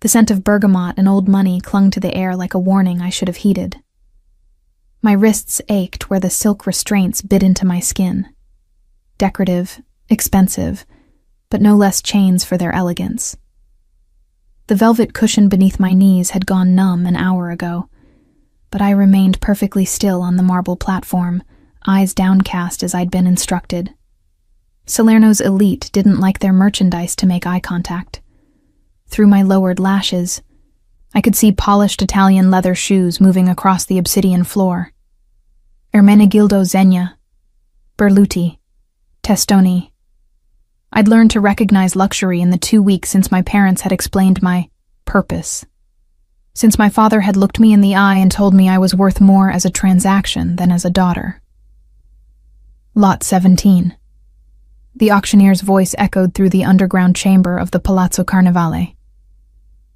The scent of bergamot and old money clung to the air like a warning I should have heeded. My wrists ached where the silk restraints bit into my skin. Decorative, expensive, but no less chains for their elegance. The velvet cushion beneath my knees had gone numb an hour ago, but I remained perfectly still on the marble platform, eyes downcast as I'd been instructed. Salerno's elite didn't like their merchandise to make eye contact. Through my lowered lashes, I could see polished Italian leather shoes moving across the obsidian floor. Ermenegildo Zegna, Berluti, Testoni. I'd learned to recognize luxury in the 2 weeks since my parents had explained my purpose. Since my father had looked me in the eye and told me I was worth more as a transaction than as a daughter. Lot 17. The auctioneer's voice echoed through the underground chamber of the Palazzo Carnevale.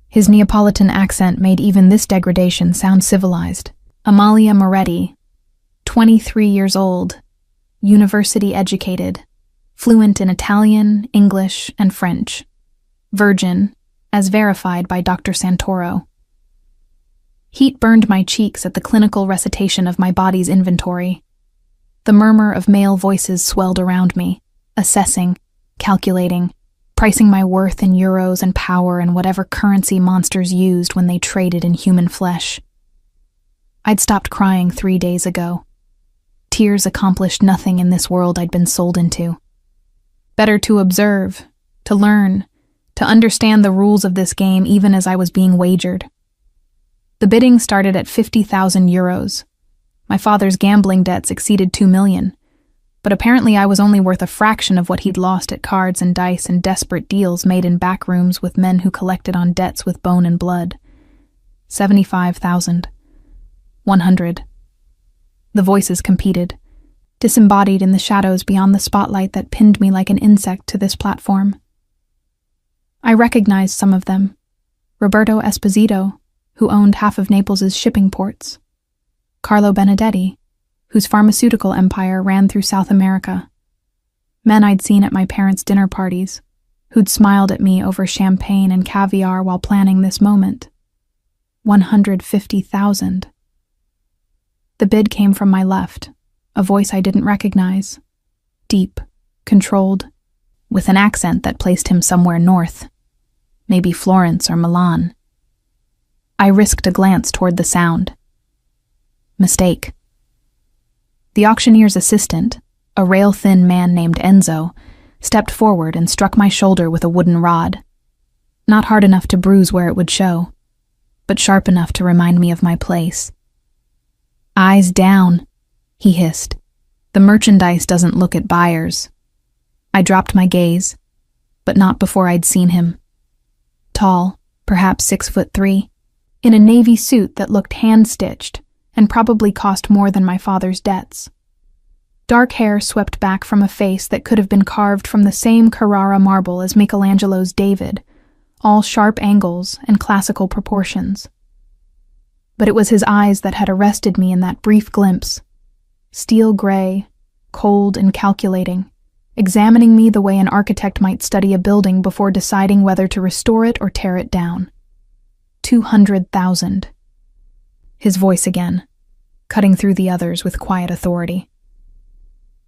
His Neapolitan accent made even this degradation sound civilized. Amalia Moretti, 23 years old, university educated, fluent in Italian, English, and French. Virgin, as verified by Dr. Santoro. Heat burned my cheeks at the clinical recitation of my body's inventory. The murmur of male voices swelled around me, assessing, calculating, pricing my worth in euros and power and whatever currency monsters used when they traded in human flesh. I'd stopped crying 3 days ago. Tears accomplished nothing in this world I'd been sold into. Better to observe, to learn, to understand the rules of this game even as I was being wagered. The bidding started at 50,000 euros. My father's gambling debts exceeded 2 million, but apparently I was only worth a fraction of what he'd lost at cards and dice and desperate deals made in back rooms with men who collected on debts with bone and blood. 75,000. 100. The voices competed, disembodied in the shadows beyond the spotlight that pinned me like an insect to this platform. I recognized some of them. Roberto Esposito, who owned half of Naples's shipping ports. Carlo Benedetti, whose pharmaceutical empire ran through South America. Men I'd seen at my parents' dinner parties, who'd smiled at me over champagne and caviar while planning this moment. 150,000. The bid came from my left, a voice I didn't recognize. Deep, controlled, with an accent that placed him somewhere north. Maybe Florence or Milan. I risked a glance toward the sound. Mistake. The auctioneer's assistant, a rail-thin man named Enzo, stepped forward and struck my shoulder with a wooden rod. Not hard enough to bruise where it would show, but sharp enough to remind me of my place. "Eyes down," he hissed. "The merchandise doesn't look at buyers." I dropped my gaze, but not before I'd seen him. Tall, perhaps 6'3", in a navy suit that looked hand-stitched and probably cost more than my father's debts. Dark hair swept back from a face that could have been carved from the same Carrara marble as Michelangelo's David, all sharp angles and classical proportions. But it was his eyes that had arrested me in that brief glimpse. Steel gray, cold and calculating, examining me the way an architect might study a building before deciding whether to restore it or tear it down. 200,000. His voice again, cutting through the others with quiet authority.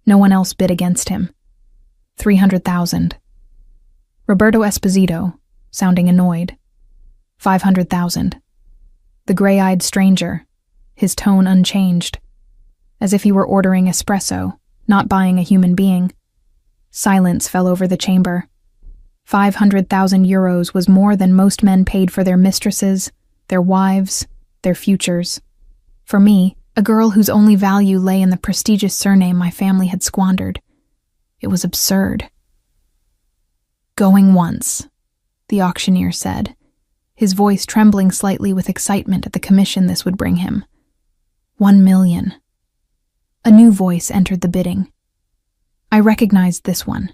No one else bid against him. 300,000. Roberto Esposito, sounding annoyed. 500,000. The gray-eyed stranger, his tone unchanged, as if he were ordering espresso, not buying a human being. Silence fell over the chamber. 500,000 euros was more than most men paid for their mistresses, their wives, their futures. For me, a girl whose only value lay in the prestigious surname my family had squandered. It was absurd. "Going once," the auctioneer said, his voice trembling slightly with excitement at the commission this would bring him. 1 million. A new voice entered the bidding. I recognized this one.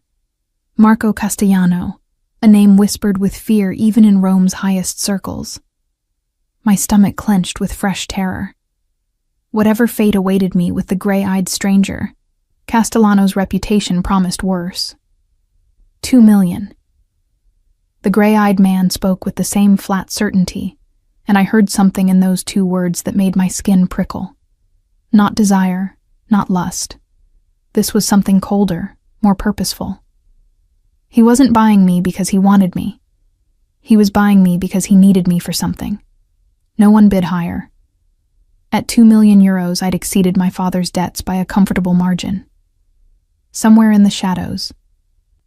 Marco Castellano, a name whispered with fear even in Rome's highest circles. My stomach clenched with fresh terror. Whatever fate awaited me with the gray-eyed stranger, Castellano's reputation promised worse. 2 million. The gray-eyed man spoke with the same flat certainty, and I heard something in those two words that made my skin prickle. Not desire, not lust. This was something colder, more purposeful. He wasn't buying me because he wanted me. He was buying me because he needed me for something. No one bid higher. At 2 million euros, I'd exceeded my father's debts by a comfortable margin. Somewhere in the shadows,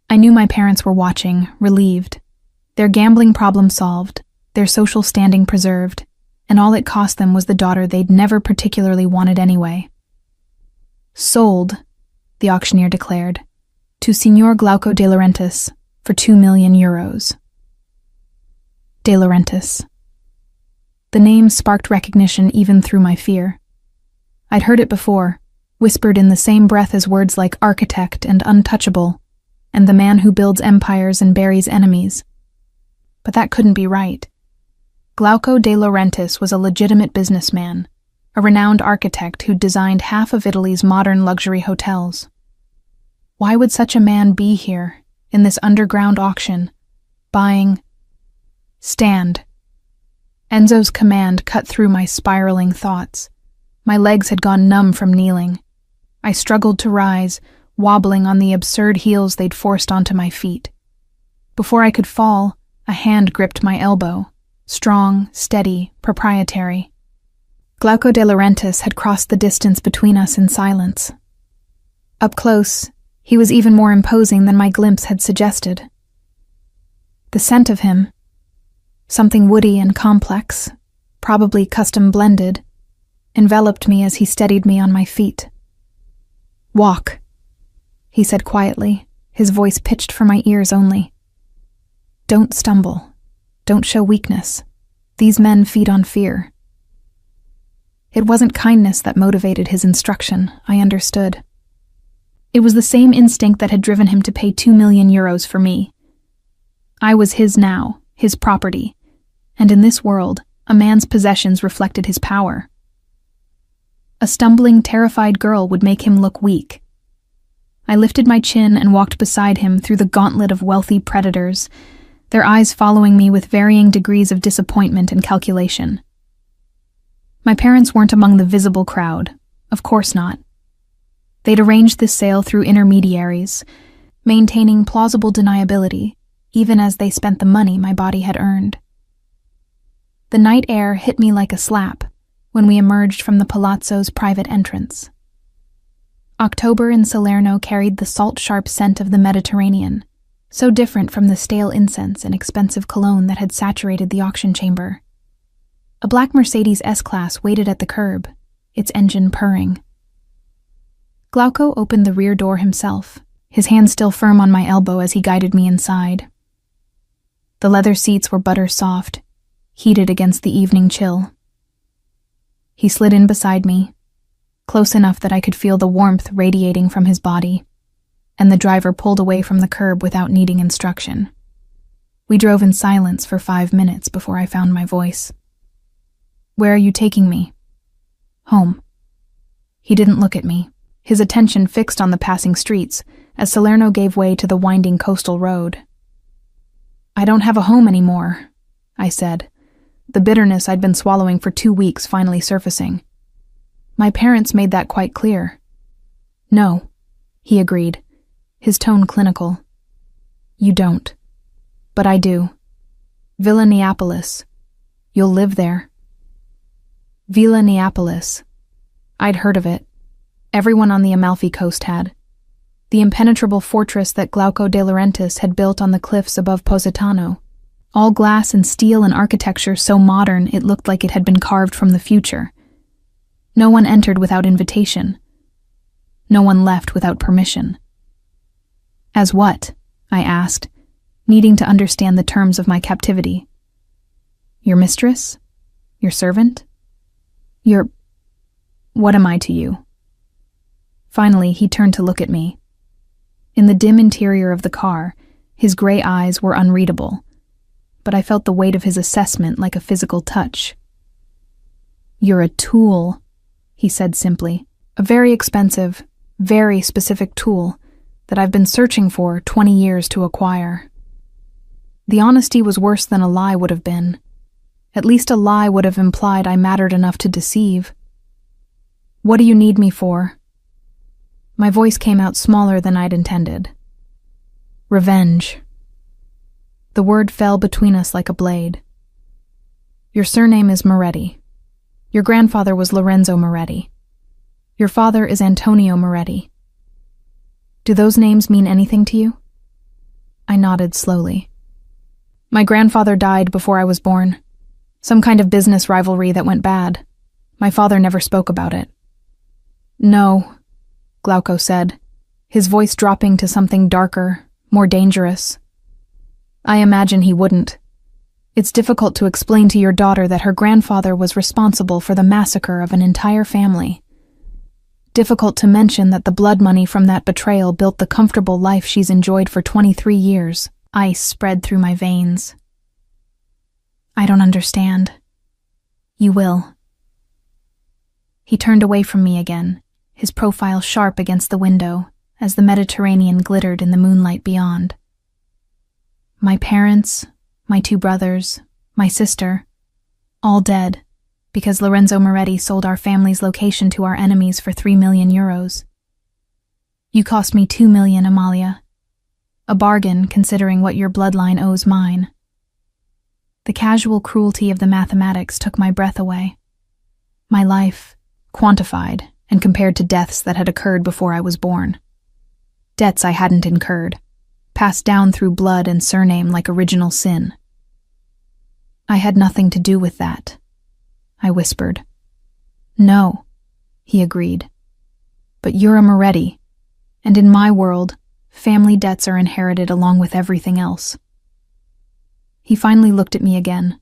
I knew my parents were watching, relieved. Their gambling problem solved, their social standing preserved, and all it cost them was the daughter they'd never particularly wanted anyway. Sold, the auctioneer declared, to Signor Glauco de Laurentiis for 2 million euros. De Laurentiis. The name sparked recognition even through my fear. I'd heard it before, whispered in the same breath as words like architect and untouchable, and the man who builds empires and buries enemies. But that couldn't be right. Glauco de Laurentiis was a legitimate businessman, a renowned architect who'd designed half of Italy's modern luxury hotels. Why would such a man be here, in this underground auction, buying... Stand. Enzo's command cut through my spiraling thoughts. My legs had gone numb from kneeling. I struggled to rise, wobbling on the absurd heels they'd forced onto my feet. Before I could fall, a hand gripped my elbow, strong, steady, proprietary. Glauco de Laurentiis had crossed the distance between us in silence. Up close, he was even more imposing than my glimpse had suggested. The scent of him, something woody and complex, probably custom blended, enveloped me as he steadied me on my feet. "Walk," he said quietly, his voice pitched for my ears only. "Don't stumble. Don't show weakness. These men feed on fear." It wasn't kindness that motivated his instruction, I understood. It was the same instinct that had driven him to pay 2 million euros for me. I was his now, his property, and in this world, a man's possessions reflected his power. A stumbling, terrified girl would make him look weak. I lifted my chin and walked beside him through the gauntlet of wealthy predators, their eyes following me with varying degrees of disappointment and calculation. My parents weren't among the visible crowd, of course not. They'd arranged this sale through intermediaries, maintaining plausible deniability, even as they spent the money my body had earned. The night air hit me like a slap when we emerged from the palazzo's private entrance. October in Salerno carried the salt-sharp scent of the Mediterranean, so different from the stale incense and expensive cologne that had saturated the auction chamber. A black Mercedes S-Class waited at the curb, its engine purring. Glauco opened the rear door himself, his hand still firm on my elbow as he guided me inside. The leather seats were butter-soft, heated against the evening chill. He slid in beside me, close enough that I could feel the warmth radiating from his body, and the driver pulled away from the curb without needing instruction. We drove in silence for 5 minutes before I found my voice. "Where are you taking me?" "Home." He didn't look at me, his attention fixed on the passing streets, as Salerno gave way to the winding coastal road. "I don't have a home anymore," I said, the bitterness I'd been swallowing for 2 weeks finally surfacing. "My parents made that quite clear." "No," he agreed, his tone clinical. "You don't. But I do. Villa Neapolis. You'll live there." Villa Neapolis. I'd heard of it. Everyone on the Amalfi Coast had. The impenetrable fortress that Glauco de Laurentiis had built on the cliffs above Positano. All glass and steel and architecture so modern it looked like it had been carved from the future. No one entered without invitation. No one left without permission. "As what?" I asked, needing to understand the terms of my captivity. "Your mistress? Your servant? Your... What am I to you?" Finally, he turned to look at me. In the dim interior of the car, his gray eyes were unreadable, but I felt the weight of his assessment like a physical touch. "You're a tool," he said simply. "A very expensive, very specific tool that I've been searching for 20 years to acquire." The honesty was worse than a lie would have been. At least a lie would have implied I mattered enough to deceive. "What do you need me for?" My voice came out smaller than I'd intended. "Revenge." The word fell between us like a blade. "Your surname is Moretti. Your grandfather was Lorenzo Moretti. Your father is Antonio Moretti. Do those names mean anything to you?" I nodded slowly. "My grandfather died before I was born. Some kind of business rivalry that went bad. My father never spoke about it." "No," Glauco said, his voice dropping to something darker, more dangerous. "I imagine he wouldn't. It's difficult to explain to your daughter that her grandfather was responsible for the massacre of an entire family. Difficult to mention that the blood money from that betrayal built the comfortable life she's enjoyed for 23 years. Ice spread through my veins. "I don't understand." "You will." He turned away from me again, his profile sharp against the window as the Mediterranean glittered in the moonlight beyond. "My parents, my 2 brothers, my sister, all dead, because Lorenzo Moretti sold our family's location to our enemies for 3 million euros. You cost me 2 million, Amalia. A bargain considering what your bloodline owes mine." The casual cruelty of the mathematics took my breath away. My life, quantified and compared to deaths that had occurred before I was born. Debts I hadn't incurred, passed down through blood and surname like original sin. "I had nothing to do with that," I whispered. "No," he agreed. "But you're a Moretti, and in my world, family debts are inherited along with everything else." He finally looked at me again,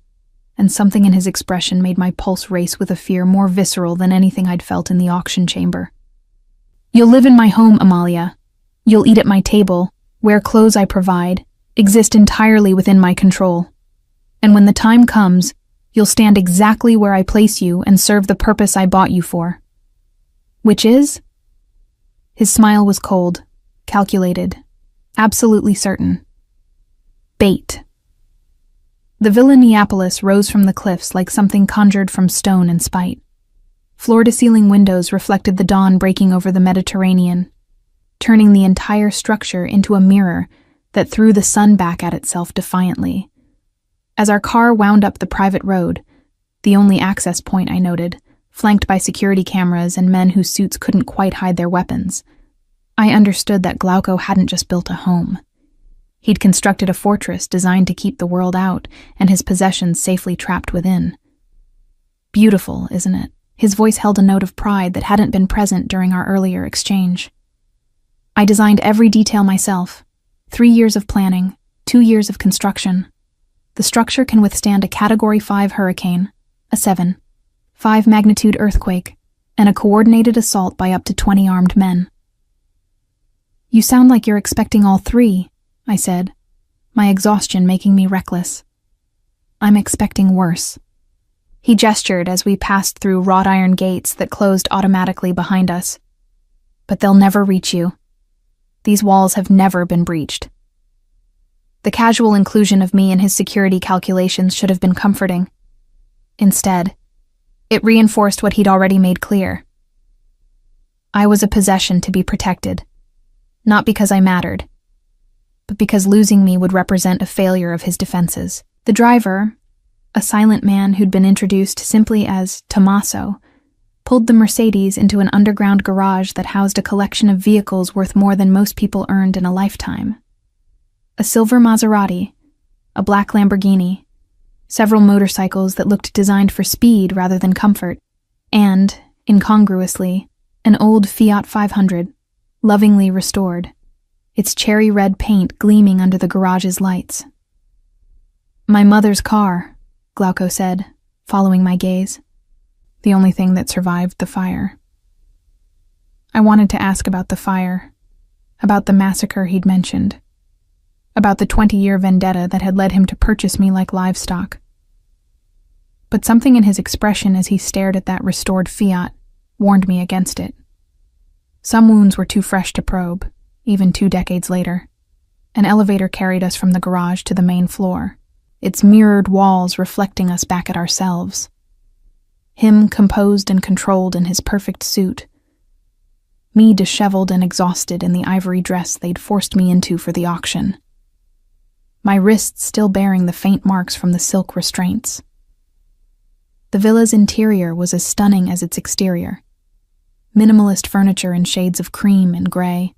and something in his expression made my pulse race with a fear more visceral than anything I'd felt in the auction chamber. "You'll live in my home, Amalia. You'll eat at my table, wear clothes I provide, exist entirely within my control. And when the time comes, you'll stand exactly where I place you and serve the purpose I bought you for." "Which is?" His smile was cold, calculated, absolutely certain. "Bait." The Villa Neapolis rose from the cliffs like something conjured from stone and spite. Floor-to-ceiling windows reflected the dawn breaking over the Mediterranean, turning the entire structure into a mirror that threw the sun back at itself defiantly. As our car wound up the private road, the only access point I noted, flanked by security cameras and men whose suits couldn't quite hide their weapons, I understood that Glauco hadn't just built a home. He'd constructed a fortress designed to keep the world out and his possessions safely trapped within. "Beautiful, isn't it?" His voice held a note of pride that hadn't been present during our earlier exchange. "I designed every detail myself. 3 years of planning, 2 years of construction. The structure can withstand a Category 5 hurricane, a 7, 5 magnitude earthquake, and a coordinated assault by up to 20 armed men." "You sound like you're expecting all 3, I said, my exhaustion making me reckless. "I'm expecting worse." He gestured as we passed through wrought iron gates that closed automatically behind us. "But they'll never reach you. These walls have never been breached." The casual inclusion of me in his security calculations should have been comforting. Instead, it reinforced what he'd already made clear. I was a possession to be protected, not because I mattered, but because losing me would represent a failure of his defenses. The driver, a silent man who'd been introduced simply as Tommaso, pulled the Mercedes into an underground garage that housed a collection of vehicles worth more than most people earned in a lifetime. A silver Maserati, a black Lamborghini, several motorcycles that looked designed for speed rather than comfort, and, incongruously, an old Fiat 500, lovingly restored, its cherry red paint gleaming under the garage's lights. "My mother's car," Glauco said, following my gaze. "The only thing that survived the fire." I wanted to ask about the fire, about the massacre he'd mentioned, about the 20-year vendetta that had led him to purchase me like livestock. But something in his expression as he stared at that restored Fiat warned me against it. Some wounds were too fresh to probe, even 2 decades later, An elevator carried us from the garage to the main floor, its mirrored walls reflecting us back at ourselves. Him composed and controlled in his perfect suit. Me disheveled and exhausted in the ivory dress they'd forced me into for the auction. My wrists still bearing the faint marks from the silk restraints. The villa's interior was as stunning as its exterior. Minimalist furniture in shades of cream and gray,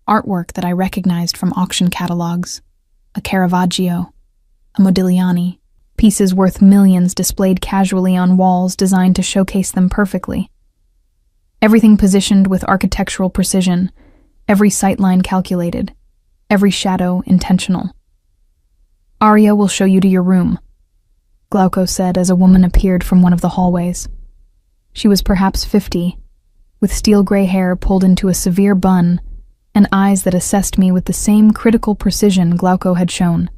artwork that I recognized from auction catalogs, a Caravaggio, a Modigliani, pieces worth millions displayed casually on walls designed to showcase them perfectly. Everything positioned with architectural precision, every sightline calculated, every shadow intentional. "Arya will show you to your room," Glauco said as a woman appeared from one of the hallways. She was perhaps 50, with steel gray hair pulled into a severe bun and eyes that assessed me with the same critical precision Glauco had shown.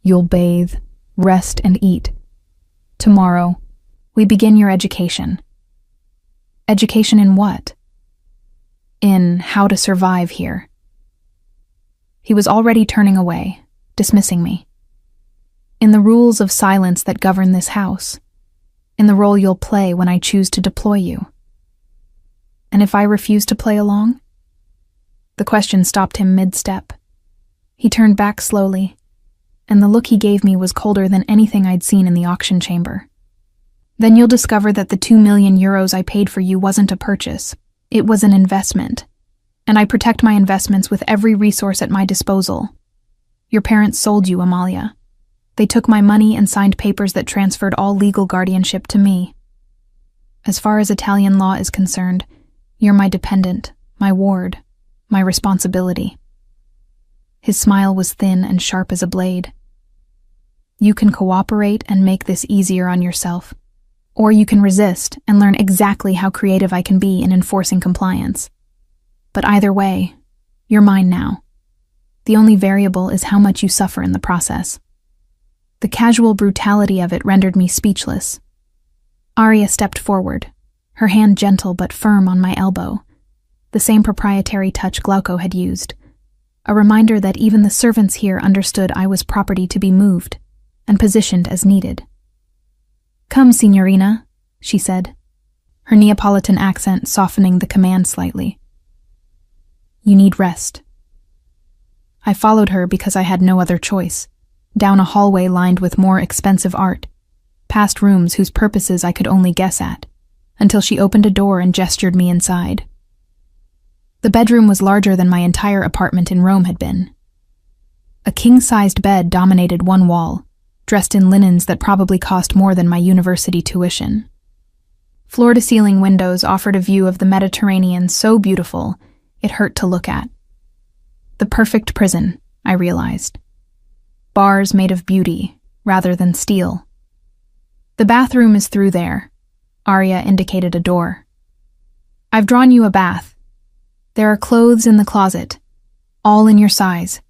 "You'll bathe, rest, and eat. Tomorrow, we begin your education." Education in what? In how to survive here. He was already turning away, dismissing me. "In the rules of silence that govern this house. In the role you'll play when I choose to deploy you." And if I refuse to play along? The question stopped him mid-step. He turned back slowly, and the look he gave me was colder than anything I'd seen in the auction chamber. "Then you'll discover that the 2 million euros I paid for you wasn't a purchase. It was an investment. And I protect my investments with every resource at my disposal. Your parents sold you, Amalia. They took my money and signed papers that transferred all legal guardianship to me. As far as Italian law is concerned, you're my dependent, my ward, my responsibility." His smile was thin and sharp as a blade. "You can cooperate and make this easier on yourself. Or you can resist and learn exactly how creative I can be in enforcing compliance. But either way, you're mine now. The only variable is how much you suffer in the process." The casual brutality of it rendered me speechless. Arya stepped forward, her hand gentle but firm on my elbow, the same proprietary touch Glauco had used, a reminder that even the servants here understood I was property to be moved and positioned as needed. "Come, signorina," she said, her Neapolitan accent softening the command slightly. "You need rest." I followed her because I had no other choice, down a hallway lined with more expensive art, past rooms whose purposes I could only guess at, until she opened a door and gestured me inside. The bedroom was larger than my entire apartment in Rome had been. A king-sized bed dominated one wall, dressed in linens that probably cost more than my university tuition. Floor-to-ceiling windows offered a view of the Mediterranean so beautiful it hurt to look at. The perfect prison, I realized. Bars made of beauty, rather than steel. "The bathroom is through there," Arya indicated a door. "I've drawn you a bath. There are clothes in the closet, all in your size.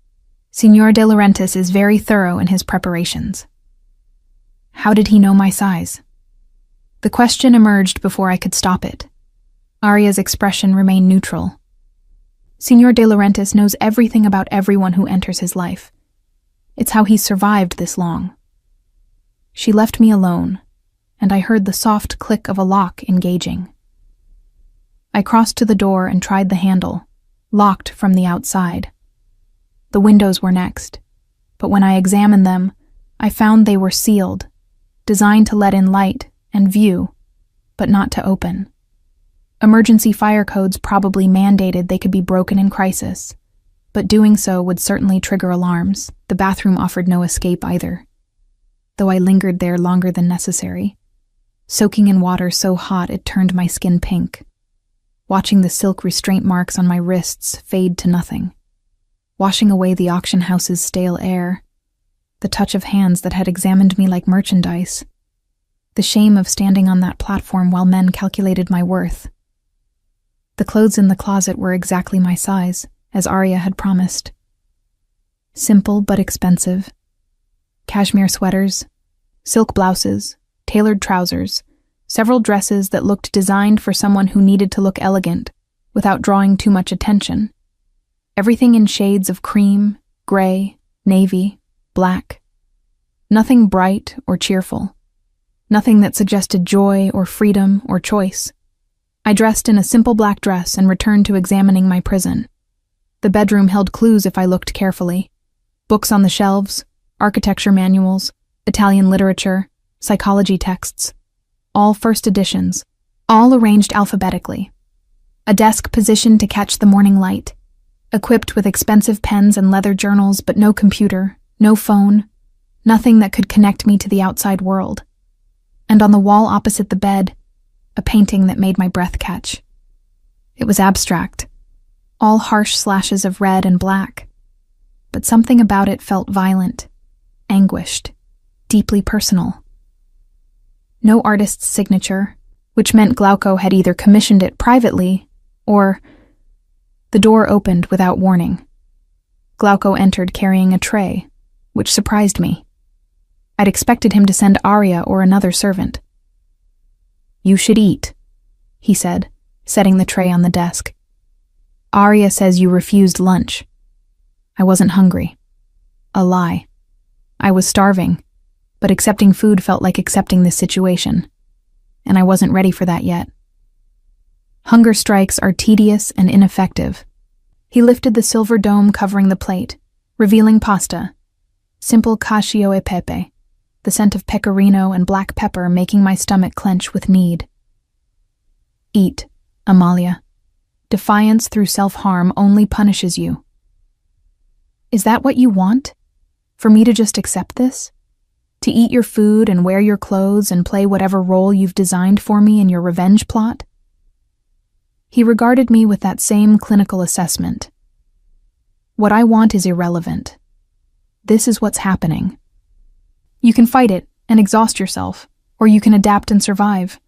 Signor De Laurentiis is very thorough in his preparations." How did he know my size? The question emerged before I could stop it. Arya's expression remained neutral. "Signor De Laurentiis knows everything about everyone who enters his life. It's how he's survived this long." She left me alone, and I heard the soft click of a lock engaging. I crossed to the door and tried the handle, locked from the outside. The windows were next, but when I examined them, I found they were sealed, designed to let in light and view, but not to open. Emergency fire codes probably mandated they could be broken in crisis, but doing so would certainly trigger alarms. The bathroom offered no escape either, though I lingered there longer than necessary, soaking in water so hot it turned my skin pink, watching the silk restraint marks on my wrists fade to nothing, washing away the auction house's stale air, the touch of hands that had examined me like merchandise, the shame of standing on that platform while men calculated my worth. The clothes in the closet were exactly my size, as Arya had promised. Simple but expensive. Cashmere sweaters, silk blouses, tailored trousers, several dresses that looked designed for someone who needed to look elegant, without drawing too much attention. Everything in shades of cream, gray, navy, black. Nothing bright or cheerful. Nothing that suggested joy or freedom or choice. I dressed in a simple black dress and returned to examining my prison. The bedroom held clues if I looked carefully. Books on the shelves, architecture manuals, Italian literature, psychology texts. All first editions, all arranged alphabetically. A desk positioned to catch the morning light, equipped with expensive pens and leather journals, but no computer, no phone, nothing that could connect me to the outside world. And on the wall opposite the bed, a painting that made my breath catch. It was abstract, all harsh slashes of red and black, but something about it felt violent, anguished, deeply personal. No artist's signature, which meant Glauco had either commissioned it privately or... The door opened without warning. Glauco entered carrying a tray, which surprised me. I'd expected him to send Arya or another servant. "You should eat," he said, setting the tray on the desk. "Arya says you refused lunch." I wasn't hungry. A lie. I was starving, but accepting food felt like accepting this situation, and I wasn't ready for that yet. Hunger strikes are tedious and ineffective. He lifted the silver dome covering the plate, revealing pasta. Simple cacio e pepe, the scent of pecorino and black pepper making my stomach clench with need. "Eat, Amalia. Defiance through self-harm only punishes you." Is that what you want? For me to just accept this? To eat your food and wear your clothes and play whatever role you've designed for me in your revenge plot? He regarded me with that same clinical assessment. What I want is irrelevant. This is what's happening. You can fight it and exhaust yourself, or you can adapt and survive.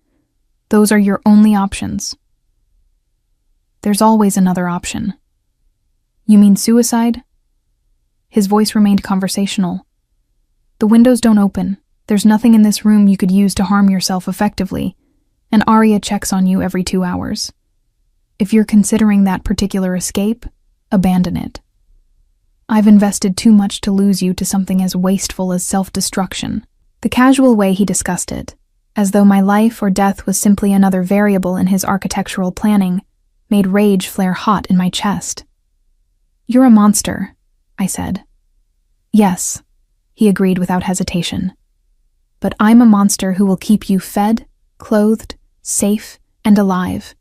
Those are your only options. There's always another option. You mean suicide? His voice remained conversational. The windows don't open. There's nothing in this room you could use to harm yourself effectively, and Arya checks on you every 2 hours. If you're considering that particular escape, abandon it. I've invested too much to lose you to something as wasteful as self-destruction. The casual way he discussed it, as though my life or death was simply another variable in his architectural planning, made rage flare hot in my chest. "You're a monster," I said. "Yes," he agreed without hesitation. "But I'm a monster who will keep you fed, clothed, safe, and alive.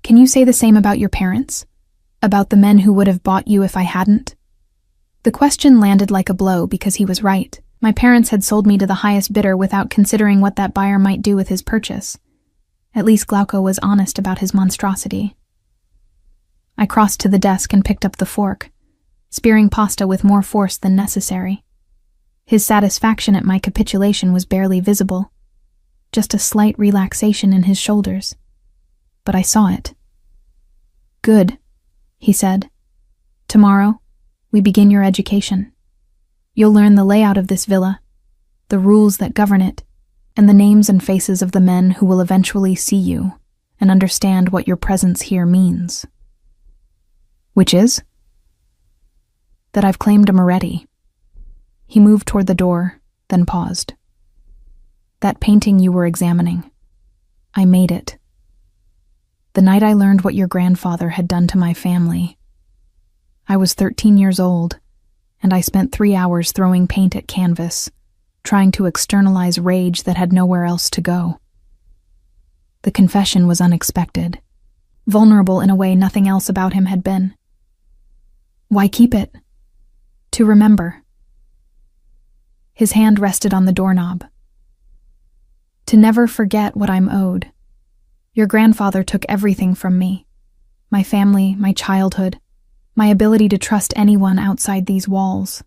Can you say the same about your parents? About the men who would have bought you if I hadn't?" The question landed like a blow because he was right. My parents had sold me to the highest bidder without considering what that buyer might do with his purchase. At least Glauco was honest about his monstrosity. I crossed to the desk and picked up the fork, spearing pasta with more force than necessary. His satisfaction at my capitulation was barely visible, just a slight relaxation in his shoulders. But I saw it. "Good," he said. "Tomorrow, we begin your education. You'll learn the layout of this villa, the rules that govern it, and the names and faces of the men who will eventually see you and understand what your presence here means." "Which is?" "That I've claimed a Moretti." He moved toward the door, then paused. "That painting you were examining, I made it. The night I learned what your grandfather had done to my family. I was 13 years old, and I spent 3 hours throwing paint at canvas, trying to externalize rage that had nowhere else to go. The confession was unexpected, vulnerable in a way nothing else about him had been. Why keep it? To remember. His hand rested on the doorknob. To never forget what I'm owed. Your grandfather took everything from me. My family, my childhood, my ability to trust anyone outside these walls.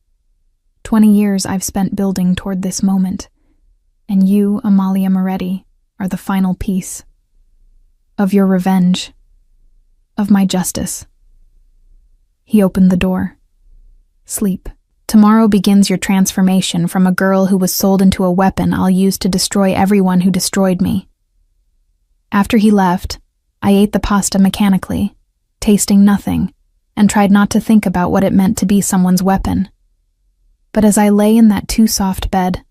20 years I've spent building toward this moment, and you, Amalia Moretti, are the final piece. Of your revenge. Of my justice. He opened the door. Sleep. Tomorrow begins your transformation from a girl who was sold into a weapon I'll use to destroy everyone who destroyed me. After he left, I ate the pasta mechanically, tasting nothing, and tried not to think about what it meant to be someone's weapon. But as I lay in that too-soft bed,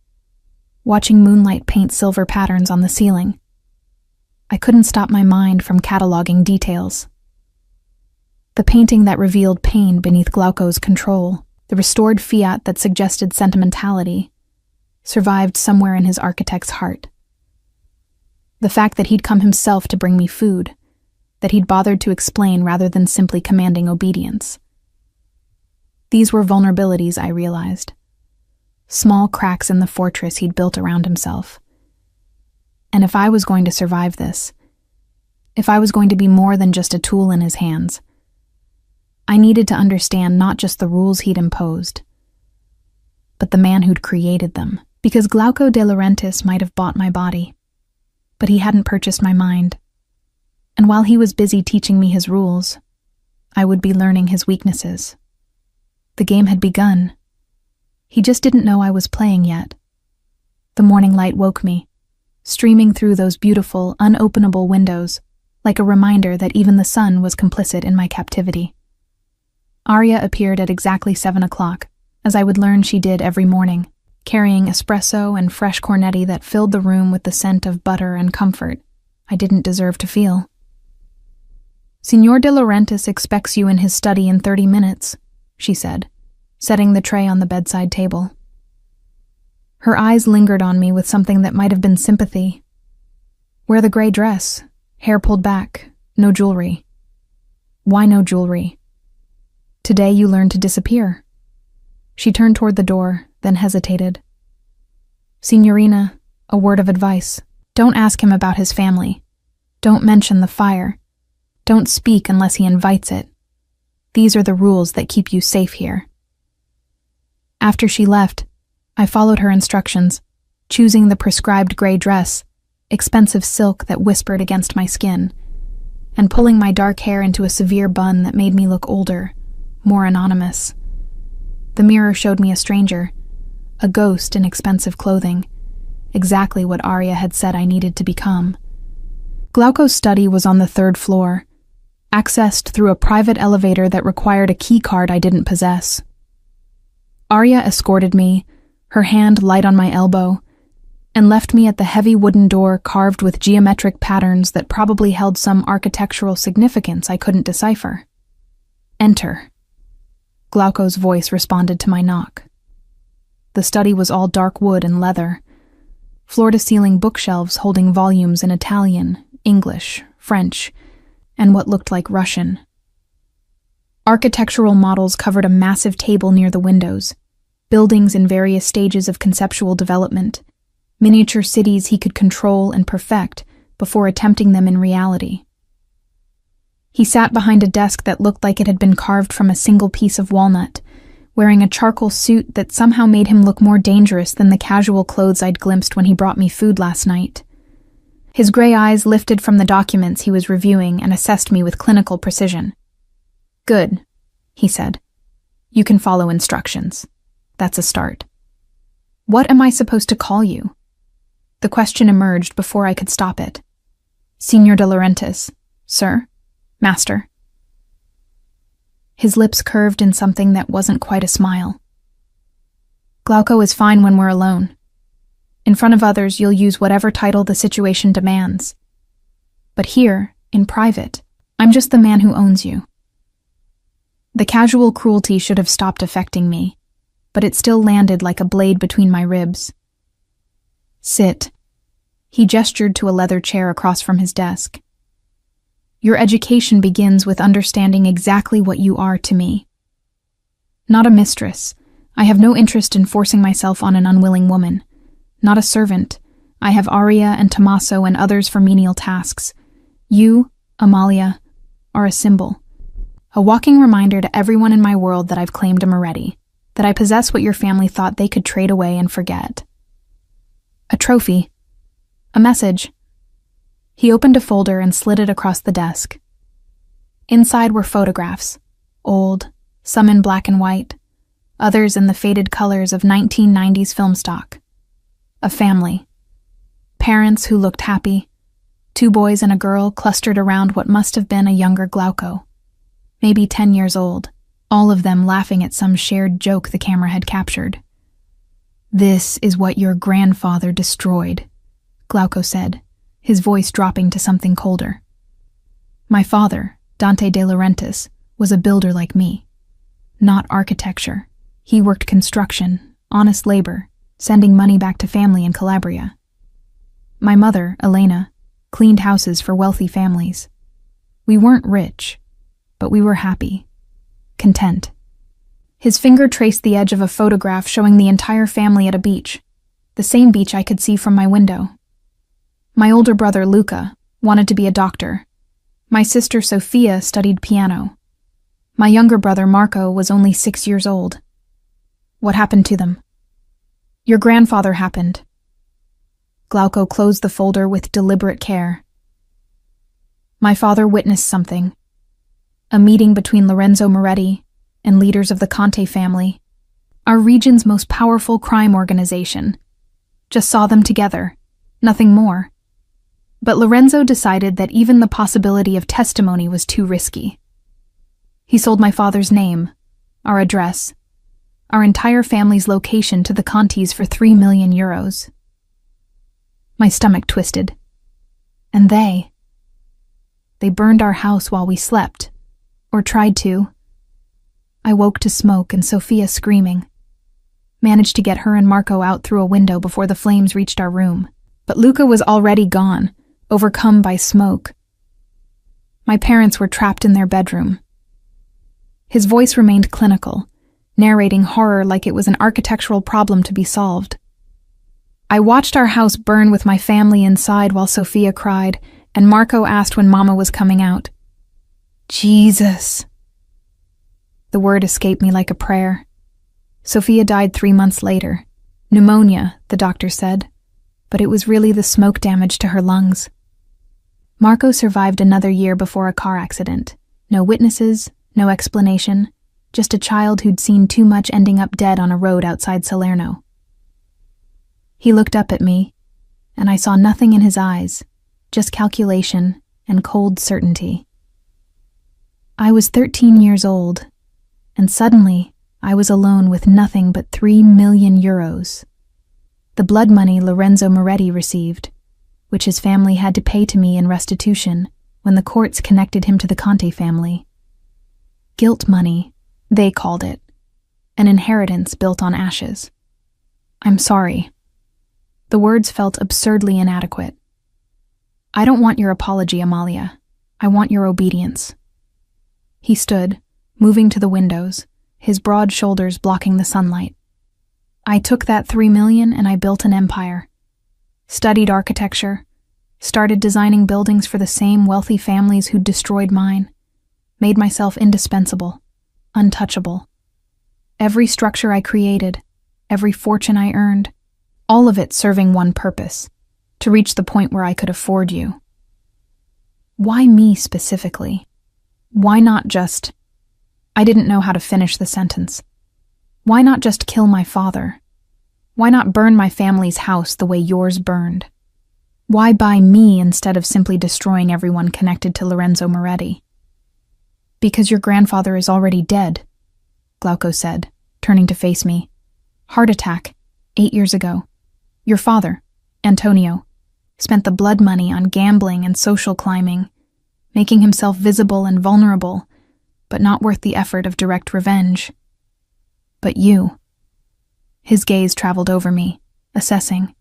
watching moonlight paint silver patterns on the ceiling, I couldn't stop my mind from cataloging details. The painting that revealed pain beneath Glauco's control, the restored fiat that suggested sentimentality, survived somewhere in his architect's heart. The fact that he'd come himself to bring me food, that he'd bothered to explain rather than simply commanding obedience. These were vulnerabilities, I realized. Small cracks in the fortress he'd built around himself. And if I was going to survive this, if I was going to be more than just a tool in his hands, I needed to understand not just the rules he'd imposed, but the man who'd created them. Because Glauco de Laurentiis might have bought my body, but he hadn't purchased my mind. And while he was busy teaching me his rules, I would be learning his weaknesses. The game had begun. He just didn't know I was playing yet. The morning light woke me, streaming through those beautiful, unopenable windows, like a reminder that even the sun was complicit in my captivity. Arya appeared at exactly 7 o'clock, as I would learn she did every morning, carrying espresso and fresh cornetti that filled the room with the scent of butter and comfort I didn't deserve to feel. "Signor de Laurentiis expects you in his study in 30 minutes, she said, setting the tray on the bedside table. Her eyes lingered on me with something that might have been sympathy. Wear the gray dress, hair pulled back, no jewelry. Why no jewelry? Today you learn to disappear. She turned toward the door, then hesitated. Signorina, a word of advice. Don't ask him about his family. Don't mention the fire. Don't speak unless he invites it. These are the rules that keep you safe here. After she left, I followed her instructions, choosing the prescribed gray dress, expensive silk that whispered against my skin, and pulling my dark hair into a severe bun that made me look older, more anonymous. The mirror showed me a stranger, a ghost in expensive clothing, exactly what Arya had said I needed to become. Glauco's study was on the 3rd floor, accessed through a private elevator that required a key card I didn't possess. Arya escorted me, her hand light on my elbow, and left me at the heavy wooden door carved with geometric patterns that probably held some architectural significance I couldn't decipher. Enter. Glauco's voice responded to my knock. The study was all dark wood and leather, floor-to-ceiling bookshelves holding volumes in Italian, English, French, and what looked like Russian. Architectural models covered a massive table near the windows, buildings in various stages of conceptual development, miniature cities he could control and perfect before attempting them in reality. He sat behind a desk that looked like it had been carved from a single piece of walnut, wearing a charcoal suit that somehow made him look more dangerous than the casual clothes I'd glimpsed when he brought me food last night. His gray eyes lifted from the documents he was reviewing and assessed me with clinical precision. Good, he said. You can follow instructions. That's a start. What am I supposed to call you? The question emerged before I could stop it. Signor de Laurentiis, sir, master. His lips curved in something that wasn't quite a smile. Glauco is fine when we're alone. In front of others, you'll use whatever title the situation demands. But here, in private, I'm just the man who owns you. The casual cruelty should have stopped affecting me, but it still landed like a blade between my ribs. Sit. He gestured to a leather chair across from his desk. Your education begins with understanding exactly what you are to me. Not a mistress. I have no interest in forcing myself on an unwilling woman. Not a servant. I have Arya and Tommaso and others for menial tasks. You, Amalia, are a symbol. A walking reminder to everyone in my world that I've claimed a Moretti, that I possess what your family thought they could trade away and forget. A trophy. A message. He opened a folder and slid it across the desk. Inside were photographs, old, some in black and white, others in the faded colors of 1990s film stock. A family. Parents who looked happy, 2 boys and a girl clustered around what must have been a younger Glauco. maybe 10 years old, all of them laughing at some shared joke the camera had captured. "This is what your grandfather destroyed," Glauco said, his voice dropping to something colder. "My father, Dante De Laurentiis, was a builder like me. Not architecture. He worked construction, honest labor, sending money back to family in Calabria. My mother, Elena, cleaned houses for wealthy families. We weren't rich, but we were happy, content." His finger traced the edge of a photograph showing the entire family at a beach, the same beach I could see from my window. My older brother, Luca, wanted to be a doctor. My sister, Sofia, studied piano. My younger brother, Marco, was only 6 years old. "What happened to them?" "Your grandfather happened." Glauco closed the folder with deliberate care. "My father witnessed something. A meeting between Lorenzo Moretti and leaders of the Conte family, our region's most powerful crime organization. Just saw them together, nothing more. But Lorenzo decided that even the possibility of testimony was too risky. He sold my father's name, our address, our entire family's location to the Contis for 3 million euros. My stomach twisted. And they burned our house while we slept, or tried to. I woke to smoke and Sofia screaming. Managed to get her and Marco out through a window before the flames reached our room. But Luca was already gone, overcome by smoke. My parents were trapped in their bedroom. His voice remained clinical, narrating horror like it was an architectural problem to be solved. I watched our house burn with my family inside while Sofia cried, and Marco asked when Mama was coming out. Jesus. The word escaped me like a prayer. Sofia died 3 months later. Pneumonia, the doctor said, but it was really the smoke damage to her lungs. Marco survived another year before a car accident. No witnesses, no explanation, just a child who'd seen too much ending up dead on a road outside Salerno. He looked up at me, and I saw nothing in his eyes, just calculation and cold certainty. I was 13 years old, and suddenly I was alone with nothing but 3 million euros. The blood money Lorenzo Moretti received, which his family had to pay to me in restitution when the courts connected him to the Conte family. Guilt money, they called it, an inheritance built on ashes. I'm sorry. The words felt absurdly inadequate. I don't want your apology, Amalia. I want your obedience. He stood, moving to the windows, his broad shoulders blocking the sunlight. I took that 3 million and I built an empire. Studied architecture, started designing buildings for the same wealthy families who'd destroyed mine, made myself indispensable, untouchable. Every structure I created, every fortune I earned, all of it serving one purpose, to reach the point where I could afford you. Why me specifically? Why not just... I didn't know how to finish the sentence. Why not just kill my father? Why not burn my family's house the way yours burned? Why buy me instead of simply destroying everyone connected to Lorenzo Moretti? Because your grandfather is already dead, Glauco said, turning to face me. Heart attack, 8 years ago. Your father, Antonio, spent the blood money on gambling and social climbing, making himself visible and vulnerable, but not worth the effort of direct revenge. But you. His gaze traveled over me, assessing.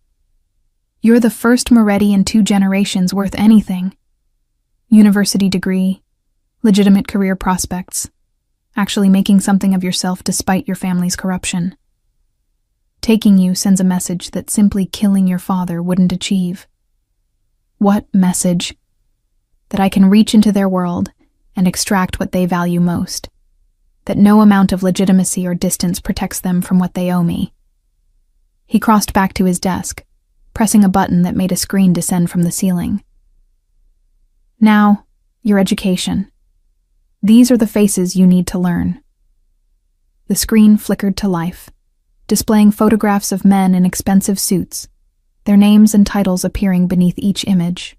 You're the first Moretti in 2 generations worth anything. University degree, legitimate career prospects, actually making something of yourself despite your family's corruption. Taking you sends a message that simply killing your father wouldn't achieve. What message? That I can reach into their world and extract what they value most. That no amount of legitimacy or distance protects them from what they owe me. He crossed back to his desk, pressing a button that made a screen descend from the ceiling. Now, your education. These are the faces you need to learn. The screen flickered to life, displaying photographs of men in expensive suits, their names and titles appearing beneath each image.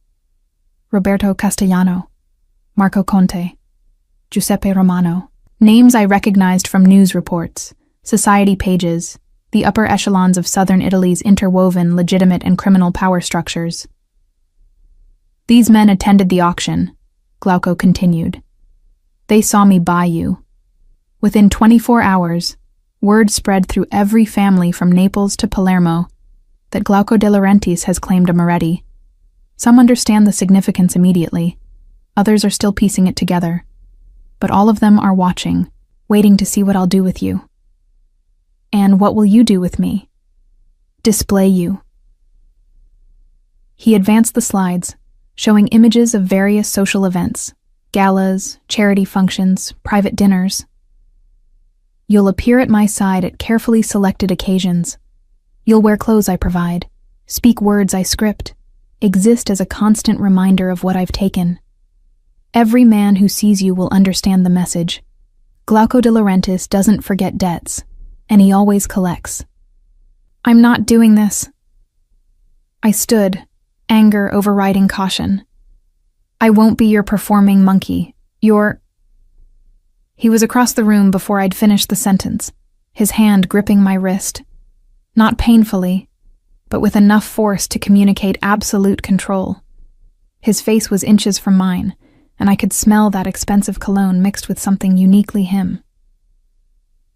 Roberto Castellano, Marco Conte, Giuseppe Romano. Names I recognized from news reports, society pages, the upper echelons of southern Italy's interwoven legitimate and criminal power structures. These men attended the auction, Glauco continued. They saw me buy you. Within 24 hours, word spread through every family from Naples to Palermo that Glauco de Laurentiis has claimed a Moretti. Some understand the significance immediately, others are still piecing it together. But all of them are watching, waiting to see what I'll do with you. And what will you do with me? Display you. He advanced the slides, showing images of various social events, galas, charity functions, private dinners. You'll appear at my side at carefully selected occasions. You'll wear clothes I provide, speak words I script, exist as a constant reminder of what I've taken. Every man who sees you will understand the message. Glauco de Laurentiis doesn't forget debts, and he always collects. I'm not doing this. I stood, anger overriding caution. I won't be your performing monkey. He was across the room before I'd finished the sentence, his hand gripping my wrist. Not painfully, but with enough force to communicate absolute control. His face was inches from mine, and I could smell that expensive cologne mixed with something uniquely him.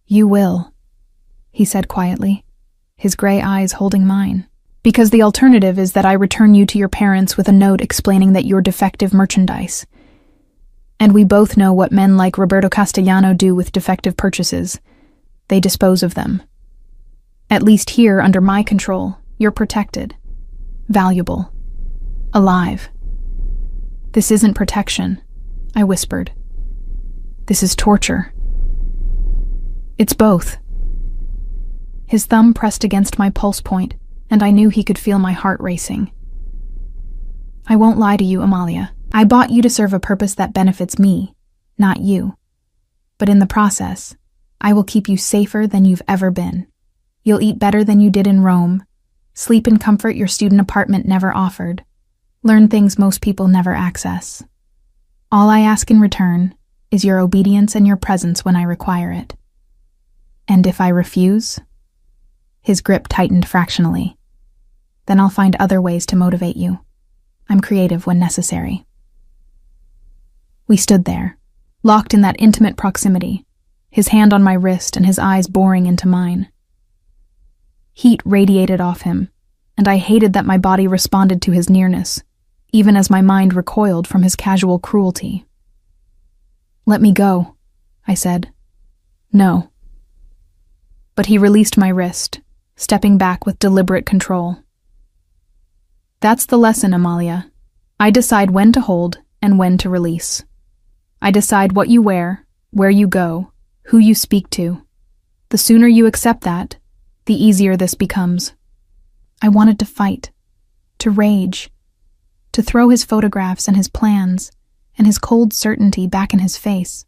You will, he said quietly, his gray eyes holding mine. Because the alternative is that I return you to your parents with a note explaining that you're defective merchandise. And we both know what men like Roberto Castellano do with defective purchases. They dispose of them. At least here, under my control, you're protected, valuable, alive. This isn't protection, I whispered. This is torture. It's both. His thumb pressed against my pulse point, and I knew he could feel my heart racing. I won't lie to you, Amalia. I bought you to serve a purpose that benefits me, not you. But in the process, I will keep you safer than you've ever been. You'll eat better than you did in Rome, sleep in comfort your student apartment never offered, learn things most people never access. All I ask in return is your obedience and your presence when I require it. And if I refuse? His grip tightened fractionally. Then I'll find other ways to motivate you. I'm creative when necessary. We stood there, locked in that intimate proximity, his hand on my wrist and his eyes boring into mine. Heat radiated off him, and I hated that my body responded to his nearness, even as my mind recoiled from his casual cruelty. Let me go, I said. No. But he released my wrist, stepping back with deliberate control. That's the lesson, Amalia. I decide when to hold and when to release. I decide what you wear, where you go, who you speak to. The sooner you accept that, the easier this becomes. I wanted to fight, to rage, to throw his photographs and his plans and his cold certainty back in his face.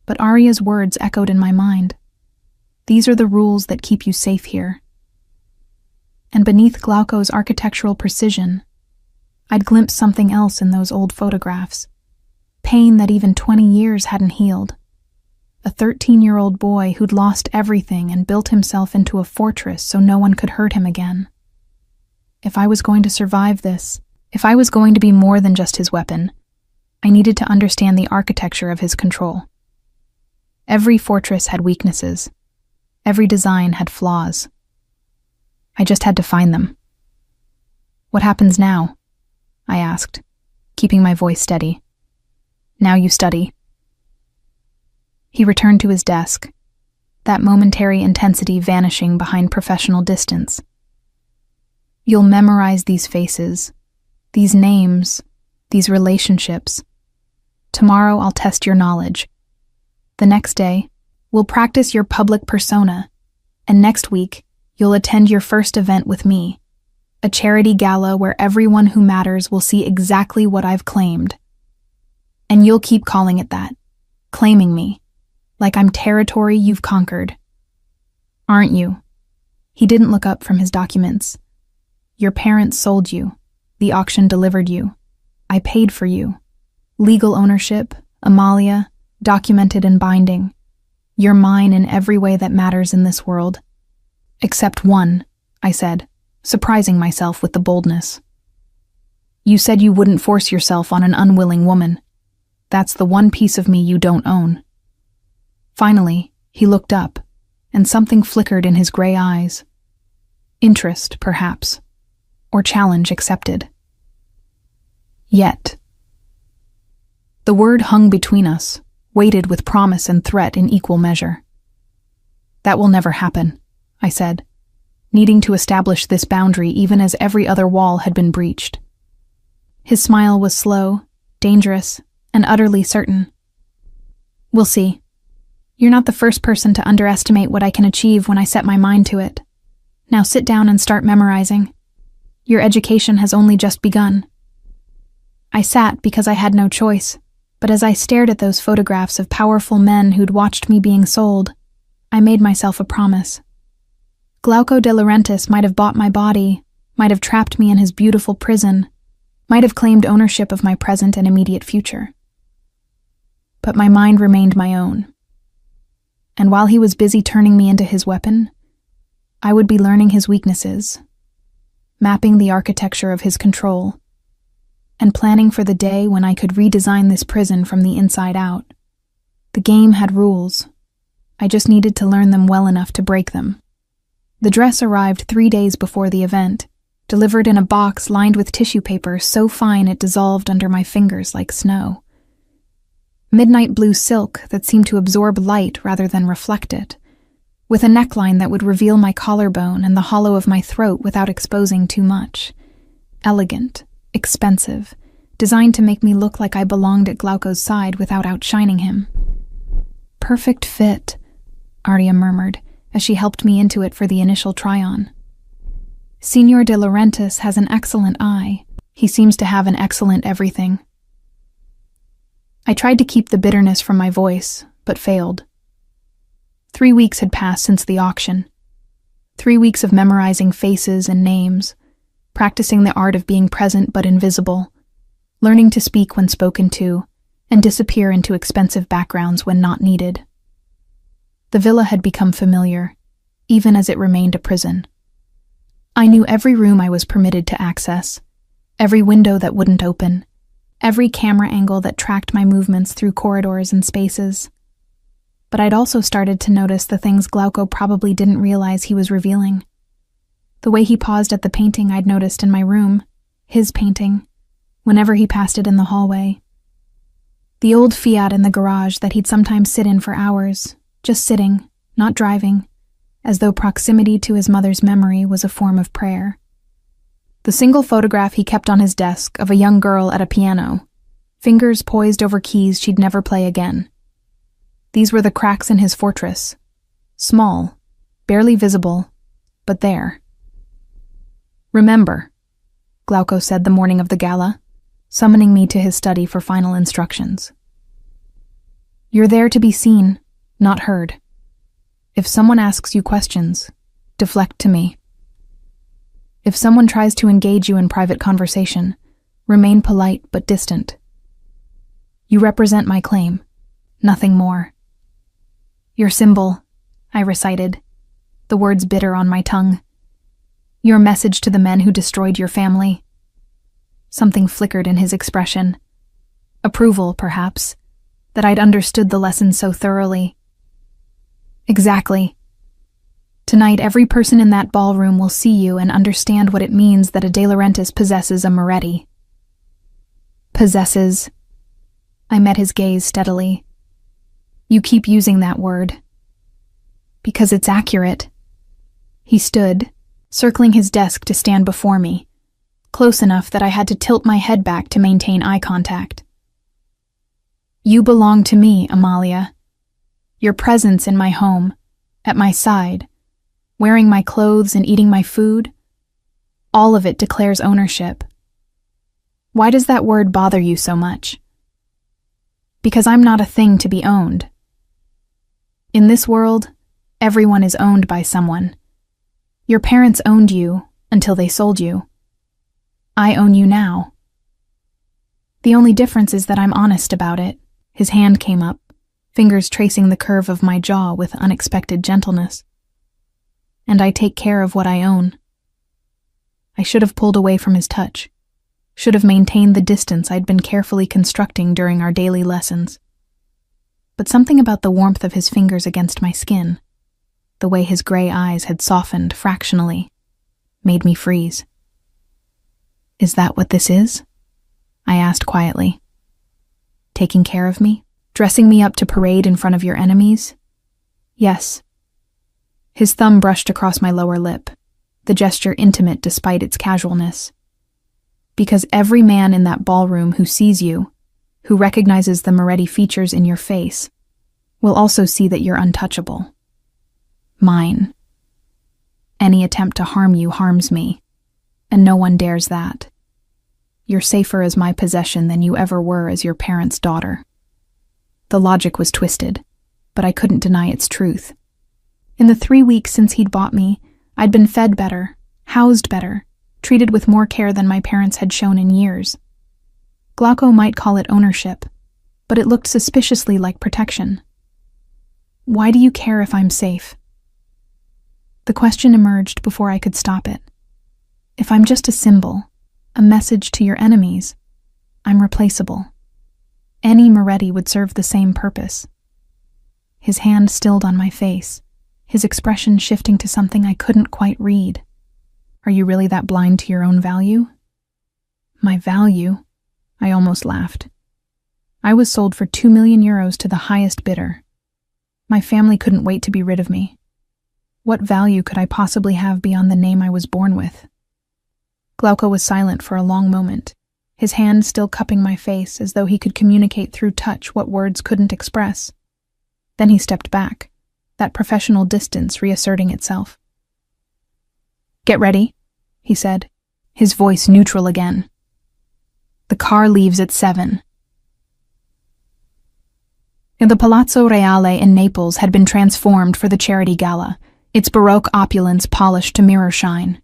But Aria's words echoed in my mind. These are the rules that keep you safe here. And beneath Glauco's architectural precision, I'd glimpsed something else in those old photographs. Pain that even 20 years hadn't healed. A 13-year-old boy who'd lost everything and built himself into a fortress so no one could hurt him again. If I was going to survive this, if I was going to be more than just his weapon, I needed to understand the architecture of his control. Every fortress had weaknesses. Every design had flaws. I just had to find them. What happens now? I asked, keeping my voice steady. Now you study. He returned to his desk, that momentary intensity vanishing behind professional distance. You'll memorize these faces, these names, these relationships. Tomorrow I'll test your knowledge. The next day, we'll practice your public persona, and next week, you'll attend your first event with me, a charity gala where everyone who matters will see exactly what I've claimed. And you'll keep calling it that, claiming me, like I'm territory you've conquered. Aren't you? He didn't look up from his documents. Your parents sold you. The auction delivered you. I paid for you. Legal ownership, Amalia, documented and binding. You're mine in every way that matters in this world. Except one, I said, surprising myself with the boldness. You said you wouldn't force yourself on an unwilling woman. That's the one piece of me you don't own. Finally, he looked up, and something flickered in his gray eyes. Interest, perhaps, or challenge accepted. Yet. The word hung between us, weighted with promise and threat in equal measure. That will never happen, I said, needing to establish this boundary even as every other wall had been breached. His smile was slow, dangerous, and utterly certain. We'll see. You're not the first person to underestimate what I can achieve when I set my mind to it. Now sit down and start memorizing. Your education has only just begun. I sat because I had no choice, but as I stared at those photographs of powerful men who'd watched me being sold, I made myself a promise. Glauco de Laurentiis might have bought my body, might have trapped me in his beautiful prison, might have claimed ownership of my present and immediate future. But my mind remained my own. And while he was busy turning me into his weapon, I would be learning his weaknesses, mapping the architecture of his control, and planning for the day when I could redesign this prison from the inside out. The game had rules. I just needed to learn them well enough to break them. The dress arrived 3 days before the event, delivered in a box lined with tissue paper so fine it dissolved under my fingers like snow. Midnight blue silk that seemed to absorb light rather than reflect it, with a neckline that would reveal my collarbone and the hollow of my throat without exposing too much. Elegant, expensive, designed to make me look like I belonged at Glauco's side without outshining him. Perfect fit, Ardia murmured as she helped me into it for the initial try-on. Signor de Laurentiis has an excellent eye. He seems to have an excellent everything. I tried to keep the bitterness from my voice, but failed. 3 weeks had passed since the auction. 3 weeks of memorizing faces and names, practicing the art of being present but invisible, learning to speak when spoken to, and disappear into expensive backgrounds when not needed. The villa had become familiar, even as it remained a prison. I knew every room I was permitted to access, every window that wouldn't open, every camera angle that tracked my movements through corridors and spaces. But I'd also started to notice the things Glauco probably didn't realize he was revealing. The way he paused at the painting I'd noticed in my room, his painting, whenever he passed it in the hallway. The old Fiat in the garage that he'd sometimes sit in for hours, just sitting, not driving, as though proximity to his mother's memory was a form of prayer. The single photograph he kept on his desk of a young girl at a piano, fingers poised over keys she'd never play again. These were the cracks in his fortress. Small, barely visible, but there. Remember, Glauco said the morning of the gala, summoning me to his study for final instructions. You're there to be seen, not heard. If someone asks you questions, deflect to me. If someone tries to engage you in private conversation, remain polite but distant. You represent my claim, nothing more. Your symbol, I recited, the words bitter on my tongue. Your message to the men who destroyed your family. Something flickered in his expression. Approval, perhaps, that I'd understood the lesson so thoroughly. Exactly. Tonight, every person in that ballroom will see you and understand what it means that a De Laurentiis possesses a Moretti. Possesses. I met his gaze steadily. You keep using that word. Because it's accurate. He stood, circling his desk to stand before me, close enough that I had to tilt my head back to maintain eye contact. You belong to me, Amalia. Your presence in my home, at my side, wearing my clothes and eating my food, all of it declares ownership. Why does that word bother you so much? Because I'm not a thing to be owned. In this world, everyone is owned by someone. Your parents owned you until they sold you. I own you now. The only difference is that I'm honest about it, His hand came up, fingers tracing the curve of my jaw with unexpected gentleness. And I take care of what I own. I should have pulled away from his touch, should have maintained the distance I'd been carefully constructing during our daily lessons. But something about the warmth of his fingers against my skin, the way his gray eyes had softened fractionally, made me freeze. "Is that what this is?" I asked quietly. "Taking care of me? Dressing me up to parade in front of your enemies?" "Yes." His thumb brushed across my lower lip, the gesture intimate despite its casualness. "Because every man in that ballroom who sees you, who recognizes the Moretti features in your face, will also see that you're untouchable. Mine. Any attempt to harm you harms me, and no one dares that. You're safer as my possession than you ever were as your parents' daughter." The logic was twisted, but I couldn't deny its truth. In the 3 weeks since he'd bought me, I'd been fed better, housed better, treated with more care than my parents had shown in years. Glauco might call it ownership, but it looked suspiciously like protection. "Why do you care if I'm safe?" The question emerged before I could stop it. If I'm just a symbol, a message to your enemies, I'm replaceable. Any Moretti would serve the same purpose. His hand stilled on my face, his expression shifting to something I couldn't quite read. "Are you really that blind to your own value?" "My value?" I almost laughed. I was sold for €2 million to the highest bidder. My family couldn't wait to be rid of me. What value could I possibly have beyond the name I was born with? Glauco was silent for a long moment, his hand still cupping my face as though he could communicate through touch what words couldn't express. Then he stepped back, that professional distance reasserting itself. "Get ready," he said, his voice neutral again. "The car leaves at 7. The Palazzo Reale in Naples had been transformed for the charity gala, its Baroque opulence polished to mirror shine.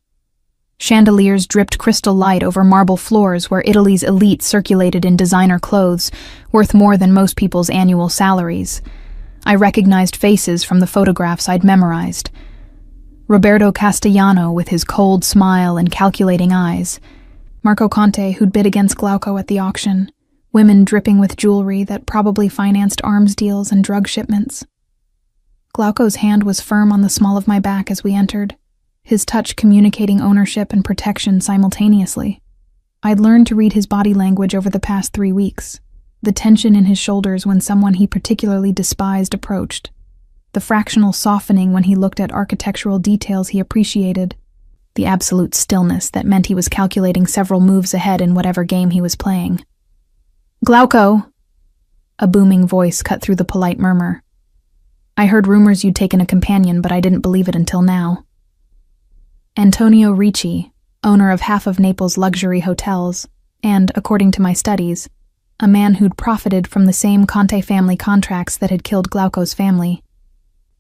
Chandeliers dripped crystal light over marble floors where Italy's elite circulated in designer clothes, worth more than most people's annual salaries. I recognized faces from the photographs I'd memorized. Roberto Castellano with his cold smile and calculating eyes, Marco Conte who'd bid against Glauco at the auction, women dripping with jewelry that probably financed arms deals and drug shipments. Glauco's hand was firm on the small of my back as we entered, his touch communicating ownership and protection simultaneously. I'd learned to read his body language over the past 3 weeks, the tension in his shoulders when someone he particularly despised approached, the fractional softening when he looked at architectural details he appreciated, the absolute stillness that meant he was calculating several moves ahead in whatever game he was playing. "Glauco!" A booming voice cut through the polite murmur. "I heard rumors you'd taken a companion, but I didn't believe it until now." Antonio Ricci, owner of half of Naples' luxury hotels, and, according to my studies, a man who'd profited from the same Conte family contracts that had killed Glauco's family.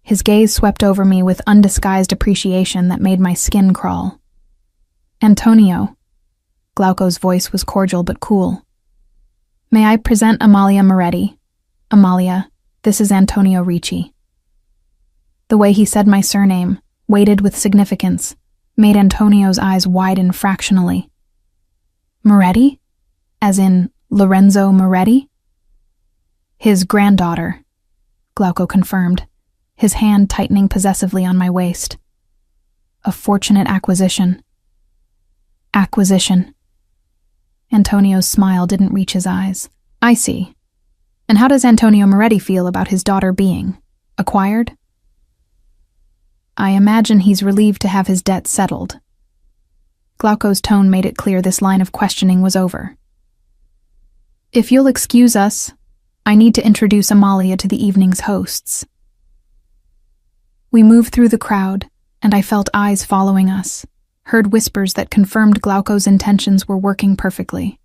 His gaze swept over me with undisguised appreciation that made my skin crawl. "Antonio." Glauco's voice was cordial but cool. "May I present Amalia Moretti? Amalia, this is Antonio Ricci." The way he said my surname, weighted with significance, made Antonio's eyes widen fractionally. "Moretti? As in Lorenzo Moretti?" "His granddaughter," Glauco confirmed, his hand tightening possessively on my waist. "A fortunate acquisition." "Acquisition." Antonio's smile didn't reach his eyes. "I see. And how does Antonio Moretti feel about his daughter being acquired?" "I imagine he's relieved to have his debt settled." Glauco's tone made it clear this line of questioning was over. "If you'll excuse us, I need to introduce Amalia to the evening's hosts." We moved through the crowd, and I felt eyes following us, heard whispers that confirmed Glauco's intentions were working perfectly.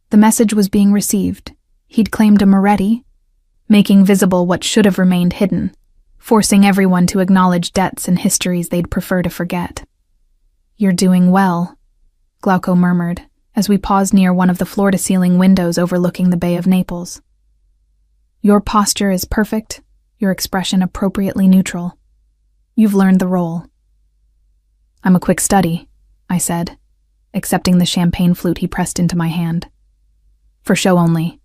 The message was being received. He'd claimed a Moretti, making visible what should have remained hidden, forcing everyone to acknowledge debts and histories they'd prefer to forget. "You're doing well," Glauco murmured, as we paused near one of the floor-to-ceiling windows overlooking the Bay of Naples. Your posture is perfect, your expression appropriately neutral. You've learned the role. I'm a quick study, I said, accepting the champagne flute he pressed into my hand. For show only.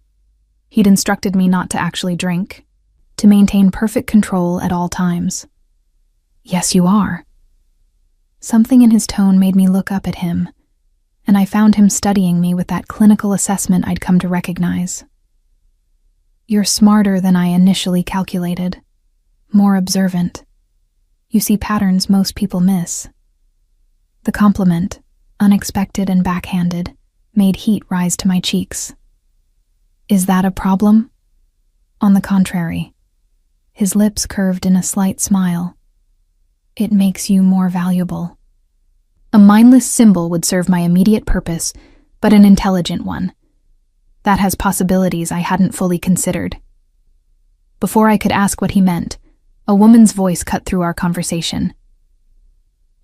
He'd instructed me not to actually drink, to maintain perfect control at all times. Yes, you are. Something in his tone made me look up at him, and I found him studying me with that clinical assessment I'd come to recognize. You're smarter than I initially calculated, more observant. You see patterns most people miss. The compliment, unexpected and backhanded, made heat rise to my cheeks. Is that a problem? On the contrary. His lips curved in a slight smile. It makes you more valuable. A mindless symbol would serve my immediate purpose, but an intelligent one. That has possibilities I hadn't fully considered. Before I could ask what he meant, a woman's voice cut through our conversation.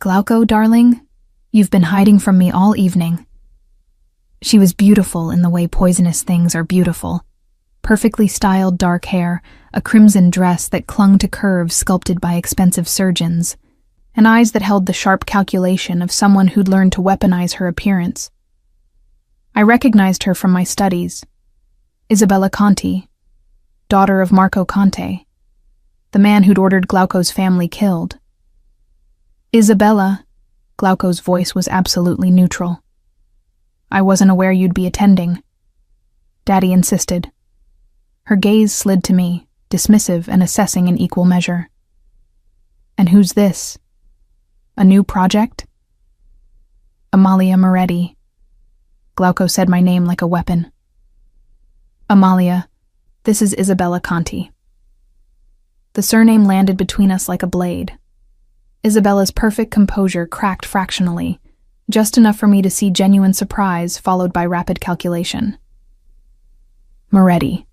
Glauco, darling, you've been hiding from me all evening. She was beautiful in the way poisonous things are beautiful. Perfectly styled dark hair, a crimson dress that clung to curves sculpted by expensive surgeons, and eyes that held the sharp calculation of someone who'd learned to weaponize her appearance. I recognized her from my studies. Isabella Conti, daughter of Marco Conte, the man who'd ordered Glauco's family killed. Isabella, Glauco's voice was absolutely neutral. I wasn't aware you'd be attending. Daddy insisted. Her gaze slid to me, dismissive and assessing in equal measure. And who's this? A new project? Amalia Moretti. Glauco said my name like a weapon. Amalia, this is Isabella Conti. The surname landed between us like a blade. Isabella's perfect composure cracked fractionally, just enough for me to see genuine surprise followed by rapid calculation. Moretti,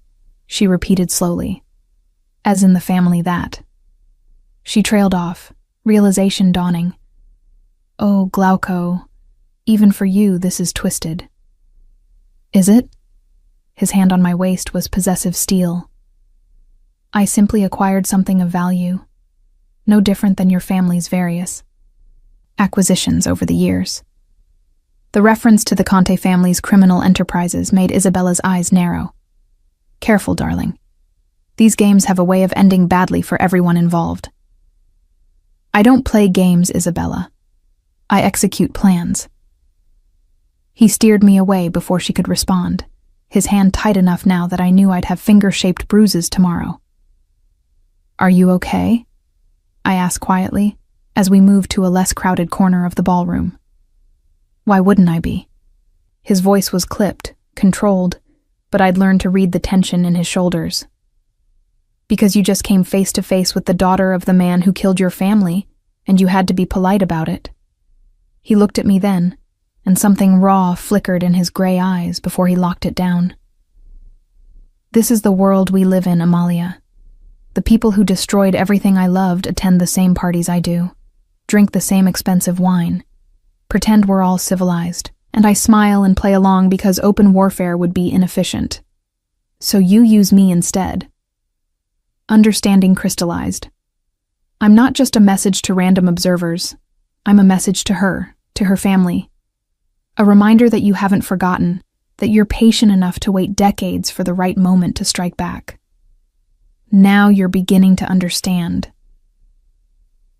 she repeated slowly, as in the family that. She trailed off, realization dawning. Oh, Glauco, even for you this is twisted. Is it? His hand on my waist was possessive steel. I simply acquired something of value, no different than your family's various acquisitions over the years. The reference to the Conte family's criminal enterprises made Isabella's eyes narrow. Careful, darling. These games have a way of ending badly for everyone involved. I don't play games, Isabella. I execute plans. He steered me away before she could respond, his hand tight enough now that I knew I'd have finger-shaped bruises tomorrow. Are you okay? I asked quietly, as we moved to a less crowded corner of the ballroom. Why wouldn't I be? His voice was clipped, controlled, but I'd learned to read the tension in his shoulders. Because you just came face to face with the daughter of the man who killed your family, and you had to be polite about it. He looked at me then, and something raw flickered in his gray eyes before he locked it down. This is the world we live in, Amalia. The people who destroyed everything I loved attend the same parties I do, drink the same expensive wine, pretend we're all civilized, and I smile and play along because open warfare would be inefficient. So you use me instead. Understanding crystallized. I'm not just a message to random observers. I'm a message to her family. A reminder that you haven't forgotten, that you're patient enough to wait decades for the right moment to strike back. Now you're beginning to understand.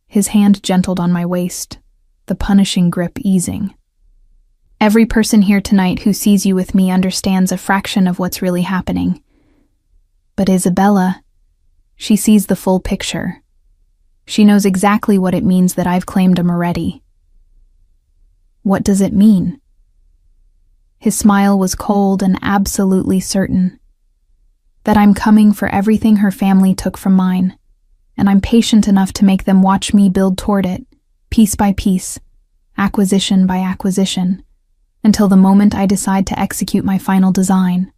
His hand gentled on my waist, the punishing grip easing. Every person here tonight who sees you with me understands a fraction of what's really happening. But Isabella, she sees the full picture. She knows exactly what it means that I've claimed a Moretti. What does it mean? His smile was cold and absolutely certain. That I'm coming for everything her family took from mine, and I'm patient enough to make them watch me build toward it, piece by piece, acquisition by acquisition, until the moment I decide to execute my final design.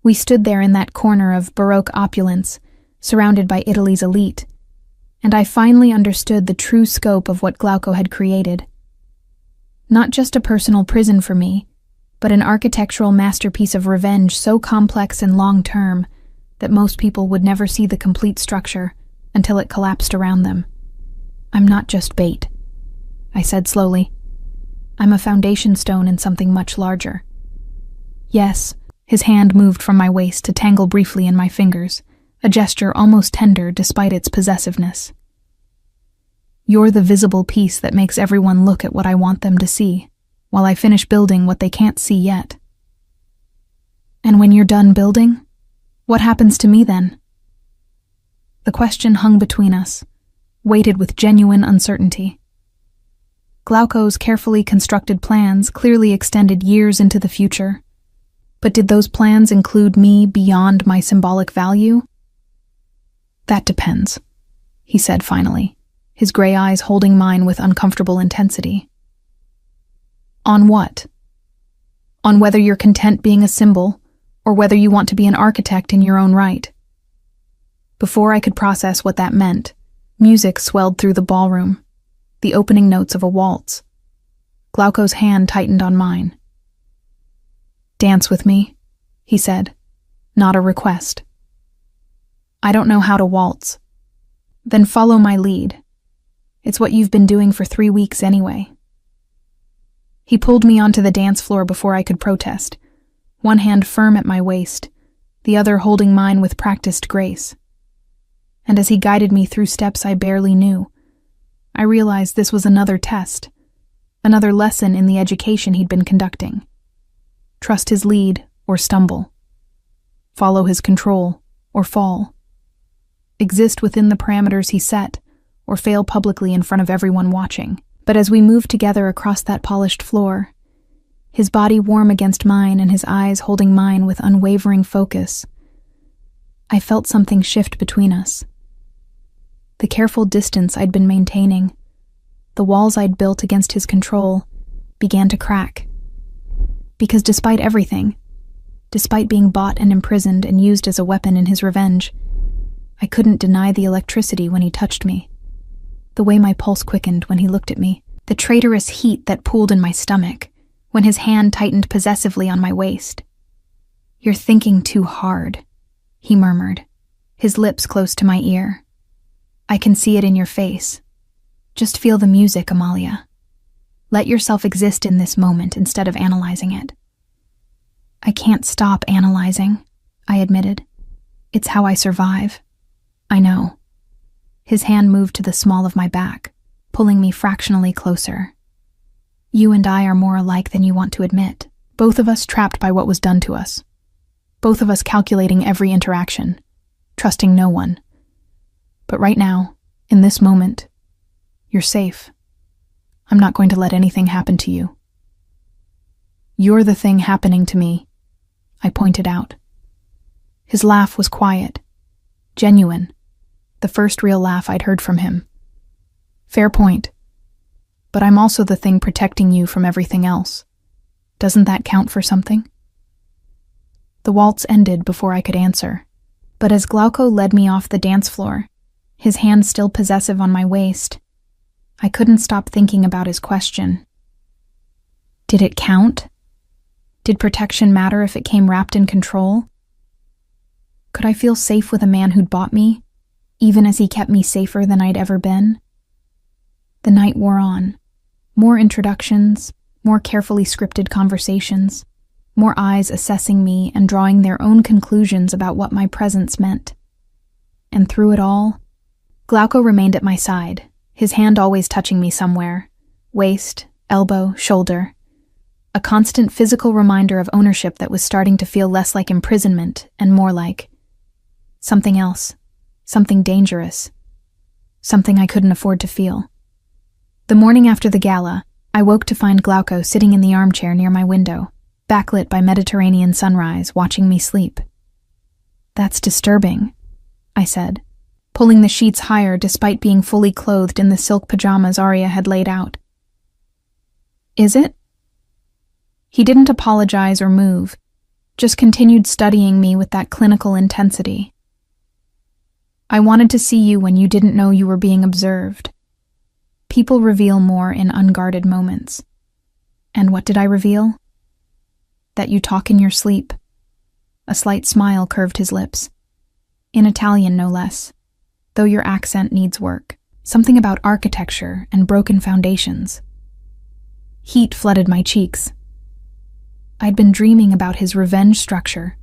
We stood there in that corner of Baroque opulence, surrounded by Italy's elite, and I finally understood the true scope of what Glauco had created. Not just a personal prison for me, but an architectural masterpiece of revenge so complex and long-term that most people would never see the complete structure until it collapsed around them. I'm not just bait, I said slowly. I'm a foundation stone in something much larger. Yes, his hand moved from my waist to tangle briefly in my fingers, a gesture almost tender despite its possessiveness. You're the visible piece that makes everyone look at what I want them to see, while I finish building what they can't see yet. And when you're done building, what happens to me then? The question hung between us, weighted with genuine uncertainty. Glauco's carefully constructed plans clearly extended years into the future. But did those plans include me beyond my symbolic value? That depends, he said finally, his gray eyes holding mine with uncomfortable intensity. On what? On whether you're content being a symbol, or whether you want to be an architect in your own right. Before I could process what that meant, music swelled through the ballroom, the opening notes of a waltz. Glauco's hand tightened on mine. Dance with me, he said, not a request. I don't know how to waltz. Then follow my lead. It's what you've been doing for 3 weeks anyway. He pulled me onto the dance floor before I could protest, one hand firm at my waist, the other holding mine with practiced grace. And as he guided me through steps I barely knew, I realized this was another test, another lesson in the education he'd been conducting. Trust his lead or stumble. Follow his control or fall. Exist within the parameters he set or fail publicly in front of everyone watching. But as we moved together across that polished floor, his body warm against mine and his eyes holding mine with unwavering focus, I felt something shift between us. The careful distance I'd been maintaining, the walls I'd built against his control, began to crack. Because despite everything, despite being bought and imprisoned and used as a weapon in his revenge, I couldn't deny the electricity when he touched me, the way my pulse quickened when he looked at me, the traitorous heat that pooled in my stomach when his hand tightened possessively on my waist. You're thinking too hard, he murmured, his lips close to my ear. I can see it in your face. Just feel the music, Amalia. Let yourself exist in this moment instead of analyzing it. I can't stop analyzing, I admitted. It's how I survive. I know. His hand moved to the small of my back, pulling me fractionally closer. You and I are more alike than you want to admit. Both of us trapped by what was done to us. Both of us calculating every interaction, trusting no one. But right now, in this moment, you're safe. I'm not going to let anything happen to you. You're the thing happening to me, I pointed out. His laugh was quiet, genuine, the first real laugh I'd heard from him. Fair point. But I'm also the thing protecting you from everything else. Doesn't that count for something? The waltz ended before I could answer, but as Glauco led me off the dance floor, his hand still possessive on my waist, I couldn't stop thinking about his question. Did it count? Did protection matter if it came wrapped in control? Could I feel safe with a man who'd bought me, even as he kept me safer than I'd ever been? The night wore on. More introductions, more carefully scripted conversations, more eyes assessing me and drawing their own conclusions about what my presence meant. And through it all, Glauco remained at my side, his hand always touching me somewhere, waist, elbow, shoulder, a constant physical reminder of ownership that was starting to feel less like imprisonment and more like something else, something dangerous, something I couldn't afford to feel. The morning after the gala, I woke to find Glauco sitting in the armchair near my window, backlit by Mediterranean sunrise, watching me sleep. That's disturbing, I said, pulling the sheets higher despite being fully clothed in the silk pajamas Arya had laid out. Is it? He didn't apologize or move, just continued studying me with that clinical intensity. I wanted to see you when you didn't know you were being observed. People reveal more in unguarded moments. And what did I reveal? That you talk in your sleep. A slight smile curved his lips. In Italian, no less. Though your accent needs work. Something about architecture and broken foundations. Heat flooded my cheeks. I'd been dreaming about his revenge structure,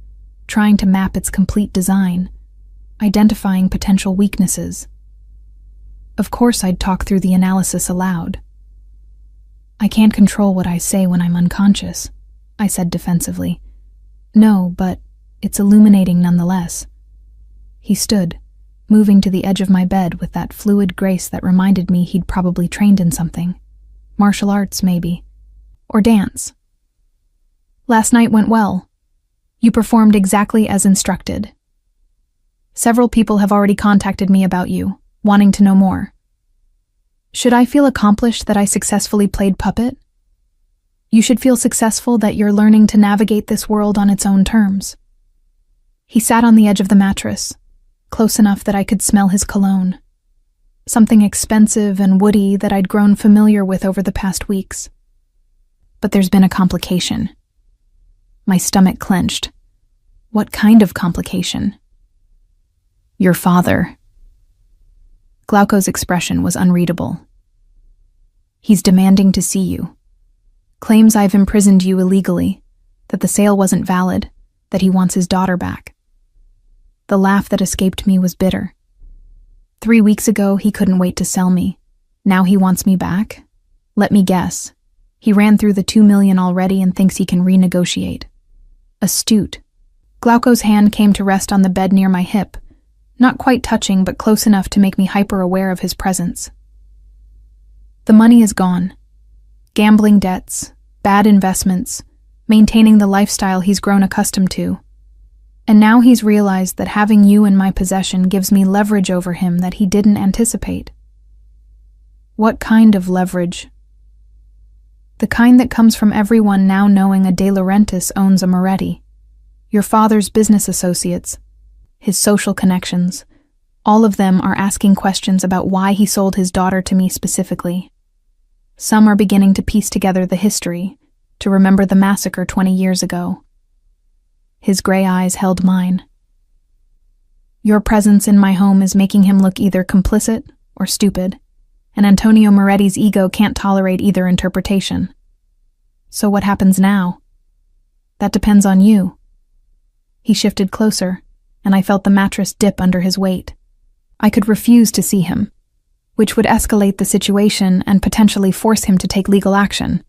trying to map its complete design, identifying potential weaknesses. Of course, I'd talk through the analysis aloud. I can't control what I say when I'm unconscious, I said defensively. No, but it's illuminating nonetheless. He stood, moving to the edge of my bed with that fluid grace that reminded me he'd probably trained in something. Martial arts, maybe. Or dance. Last night went well. You performed exactly as instructed. Several people have already contacted me about you, wanting to know more. Should I feel accomplished that I successfully played puppet? You should feel successful that you're learning to navigate this world on its own terms. He sat on the edge of the mattress, close enough that I could smell his cologne. Something expensive and woody that I'd grown familiar with over the past weeks. But there's been a complication. My stomach clenched. What kind of complication? Your father. Glauco's expression was unreadable. He's demanding to see you. Claims I've imprisoned you illegally, that the sale wasn't valid, that he wants his daughter back. The laugh that escaped me was bitter. 3 weeks ago, he couldn't wait to sell me. Now he wants me back? Let me guess. He ran through the $2 million already and thinks he can renegotiate. Astute. Glauco's hand came to rest on the bed near my hip, not quite touching but close enough to make me hyper-aware of his presence. The money is gone. Gambling debts, bad investments, maintaining the lifestyle he's grown accustomed to. And now he's realized that having you in my possession gives me leverage over him that he didn't anticipate. What kind of leverage? The kind that comes from everyone now knowing a De Laurentiis owns a Moretti. Your father's business associates, his social connections, all of them are asking questions about why he sold his daughter to me specifically. Some are beginning to piece together the history, to remember the massacre 20 years ago. His gray eyes held mine. Your presence in my home is making him look either complicit or stupid, and Antonio Moretti's ego can't tolerate either interpretation. So what happens now? That depends on you. He shifted closer, and I felt the mattress dip under his weight. I could refuse to see him, which would escalate the situation and potentially force him to take legal action.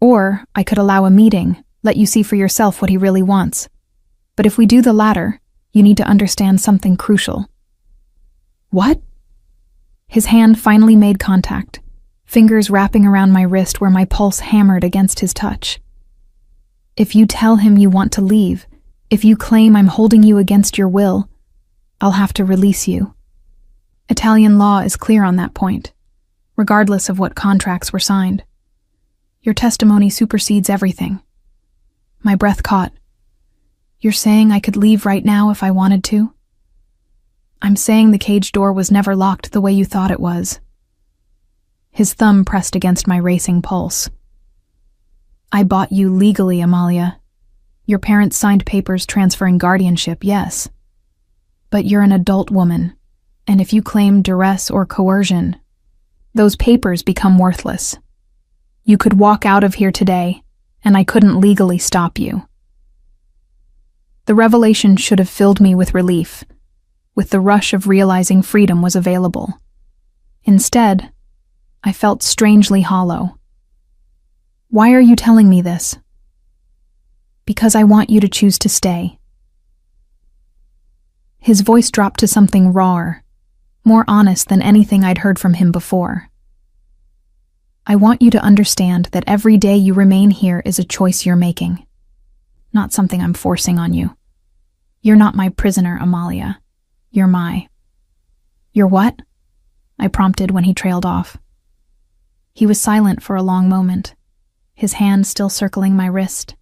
Or I could allow a meeting, let you see for yourself what he really wants. But if we do the latter, you need to understand something crucial. What? His hand finally made contact, fingers wrapping around my wrist where my pulse hammered against his touch. If you tell him you want to leave, if you claim I'm holding you against your will, I'll have to release you. Italian law is clear on that point, regardless of what contracts were signed. Your testimony supersedes everything. My breath caught. You're saying I could leave right now if I wanted to? I'm saying the cage door was never locked the way you thought it was. His thumb pressed against my racing pulse. I bought you legally, Amalia. Your parents signed papers transferring guardianship, yes. But you're an adult woman, and if you claim duress or coercion, those papers become worthless. You could walk out of here today, and I couldn't legally stop you. The revelation should have filled me with relief, with the rush of realizing freedom was available. Instead, I felt strangely hollow. Why are you telling me this? Because I want you to choose to stay. His voice dropped to something rawer, more honest than anything I'd heard from him before. I want you to understand that every day you remain here is a choice you're making, not something I'm forcing on you. You're not my prisoner, Amalia. You're my... You're what? I prompted when he trailed off. He was silent for a long moment, his hand still circling my wrist,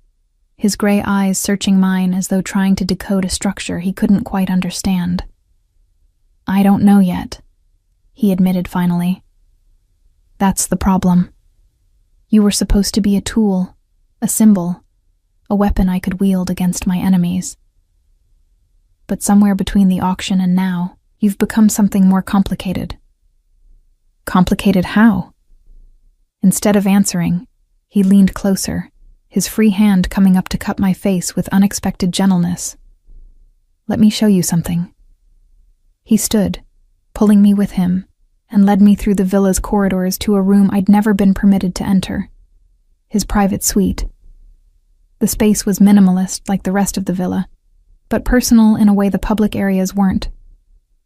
his gray eyes searching mine as though trying to decode a structure he couldn't quite understand. I don't know yet, he admitted finally. That's the problem. You were supposed to be a tool, a symbol, a weapon I could wield against my enemies. But somewhere between the auction and now, you've become something more complicated. Complicated how? Instead of answering, he leaned closer, his free hand coming up to cup my face with unexpected gentleness. Let me show you something. He stood, pulling me with him, and led me through the villa's corridors to a room I'd never been permitted to enter. His private suite. The space was minimalist like the rest of the villa, but personal in a way the public areas weren't.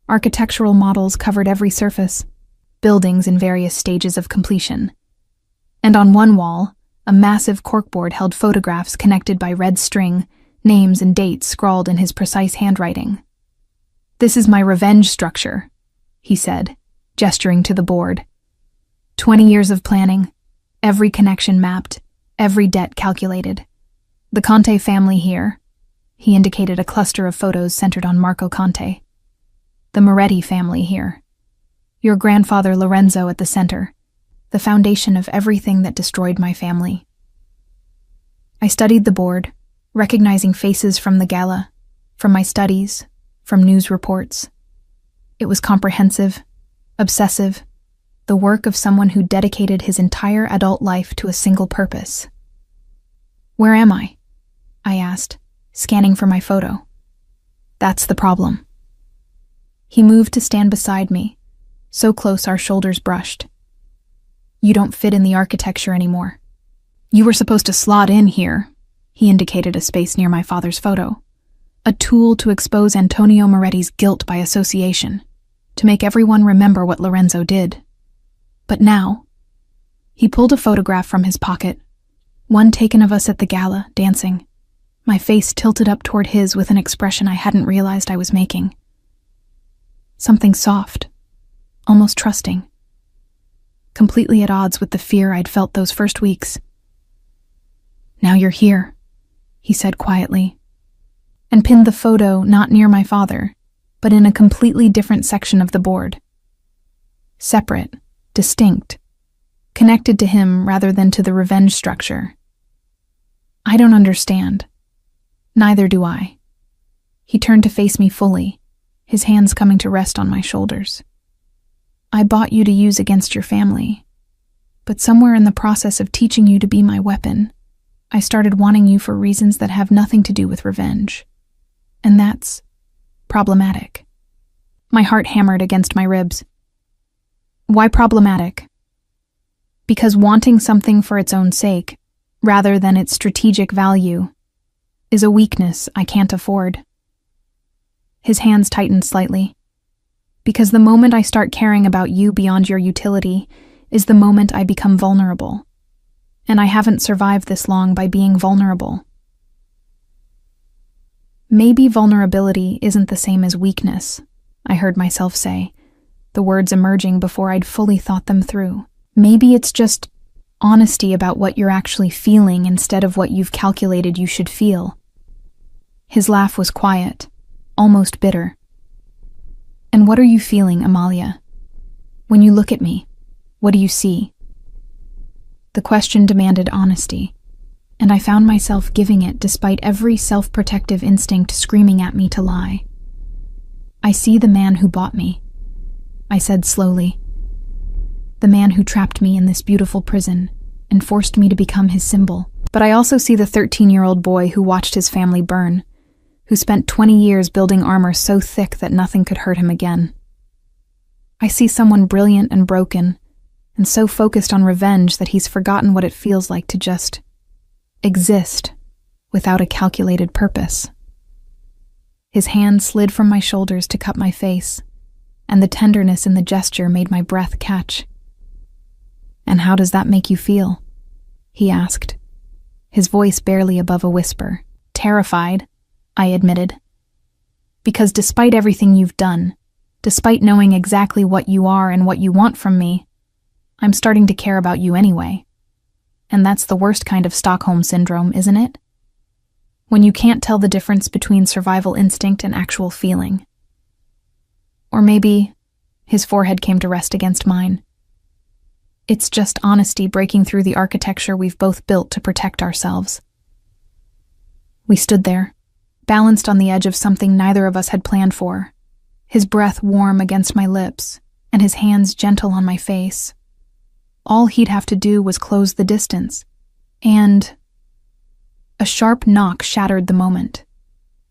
Architectural models covered every surface, buildings in various stages of completion. And on one wall, a massive corkboard held photographs connected by red string, names and dates scrawled in his precise handwriting. "This is my revenge structure," he said, gesturing to the board. 20 years of planning, every connection mapped, every debt calculated. The Conte family here. He indicated a cluster of photos centered on Marco Conte. The Moretti family here. Your grandfather Lorenzo at the center, the foundation of everything that destroyed my family. I studied the board, recognizing faces from the gala, from my studies, from news reports. It was comprehensive, obsessive, the work of someone who dedicated his entire adult life to a single purpose. "Where am I?" I asked, scanning for my photo. "That's the problem." He moved to stand beside me, so close our shoulders brushed. "You don't fit in the architecture anymore. You were supposed to slot in here," he indicated a space near my father's photo. "A tool to expose Antonio Moretti's guilt by association, to make everyone remember what Lorenzo did. But now," he pulled a photograph from his pocket, one taken of us at the gala, dancing. My face tilted up toward his with an expression I hadn't realized I was making. Something soft, almost trusting. Completely at odds with the fear I'd felt those first weeks. "Now you're here," he said quietly, and pinned the photo not near my father, but in a completely different section of the board. Separate, distinct, connected to him rather than to the revenge structure. "I don't understand." "Neither do I." He turned to face me fully, his hands coming to rest on my shoulders. "I bought you to use against your family, but somewhere in the process of teaching you to be my weapon, I started wanting you for reasons that have nothing to do with revenge. And that's problematic." My heart hammered against my ribs. "Why problematic?" "Because wanting something for its own sake, rather than its strategic value, is a weakness I can't afford." His hands tightened slightly. "Because the moment I start caring about you beyond your utility is the moment I become vulnerable. And I haven't survived this long by being vulnerable." "Maybe vulnerability isn't the same as weakness," I heard myself say, the words emerging before I'd fully thought them through. "Maybe it's just honesty about what you're actually feeling instead of what you've calculated you should feel." His laugh was quiet, almost bitter. "And what are you feeling, Amalia? When you look at me, what do you see?" The question demanded honesty, and I found myself giving it despite every self-protective instinct screaming at me to lie. "I see the man who bought me," I said slowly. "The man who trapped me in this beautiful prison and forced me to become his symbol. But I also see the 13-year-old boy who watched his family burn, who spent 20 years building armor so thick that nothing could hurt him again. I see someone brilliant and broken, and so focused on revenge that he's forgotten what it feels like to just exist without a calculated purpose." His hand slid from my shoulders to cup my face, and the tenderness in the gesture made my breath catch. "And how does that make you feel?" he asked, his voice barely above a whisper. "Terrified," I admitted. "Because despite everything you've done, despite knowing exactly what you are and what you want from me, I'm starting to care about you anyway. And that's the worst kind of Stockholm Syndrome, isn't it? When you can't tell the difference between survival instinct and actual feeling." Or maybe, his forehead came to rest against mine, it's just honesty breaking through the architecture we've both built to protect ourselves. We stood there, balanced on the edge of something neither of us had planned for, his breath warm against my lips and his hands gentle on my face. All he'd have to do was close the distance, and a sharp knock shattered the moment.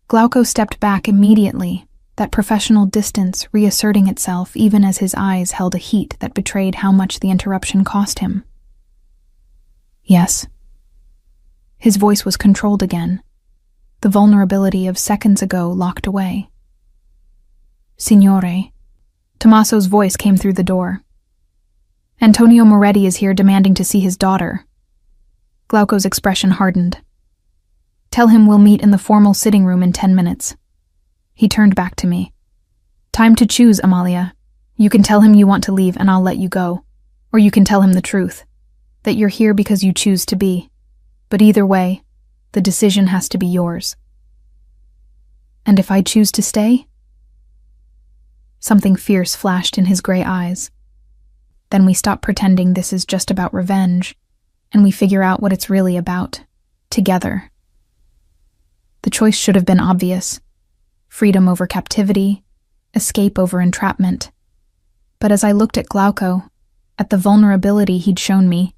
Glauco stepped back immediately, that professional distance reasserting itself even as his eyes held a heat that betrayed how much the interruption cost him. Yes. His voice was controlled again, the vulnerability of seconds ago locked away. Signore. Tommaso's voice came through the door. Antonio Moretti is here demanding to see his daughter. Glauco's expression hardened. Tell him we'll meet in the formal sitting room in 10 minutes. He turned back to me. Time to choose, Amalia. You can tell him you want to leave and I'll let you go. Or you can tell him the truth, that you're here because you choose to be. But either way, the decision has to be yours. And if I choose to stay? Something fierce flashed in his gray eyes. Then we stop pretending this is just about revenge, and we figure out what it's really about, together. The choice should have been obvious. Freedom over captivity, escape over entrapment. But as I looked at Glauco, at the vulnerability he'd shown me,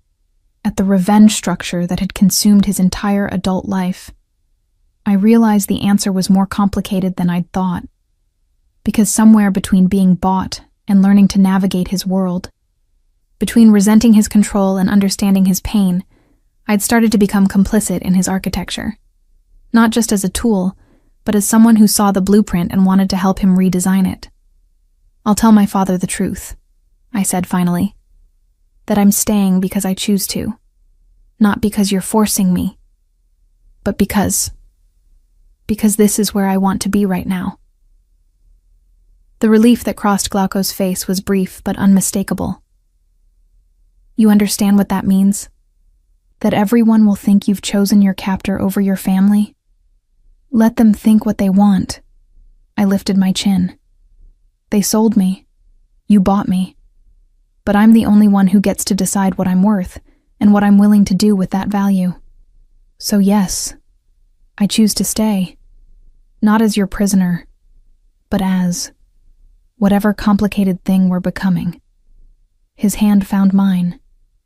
at the revenge structure that had consumed his entire adult life, I realized the answer was more complicated than I'd thought. Because somewhere between being bought and learning to navigate his world, between resenting his control and understanding his pain, I'd started to become complicit in his architecture. Not just as a tool, but as someone who saw the blueprint and wanted to help him redesign it. I'll tell my father the truth, I said finally. That I'm staying because I choose to. Not because you're forcing me. But because this is where I want to be right now. The relief that crossed Glauco's face was brief but unmistakable. You understand what that means? That everyone will think you've chosen your captor over your family? Let them think what they want. I lifted my chin. They sold me. You bought me. But I'm the only one who gets to decide what I'm worth and what I'm willing to do with that value. So yes, I choose to stay. Not as your prisoner, but as whatever complicated thing we're becoming. His hand found mine,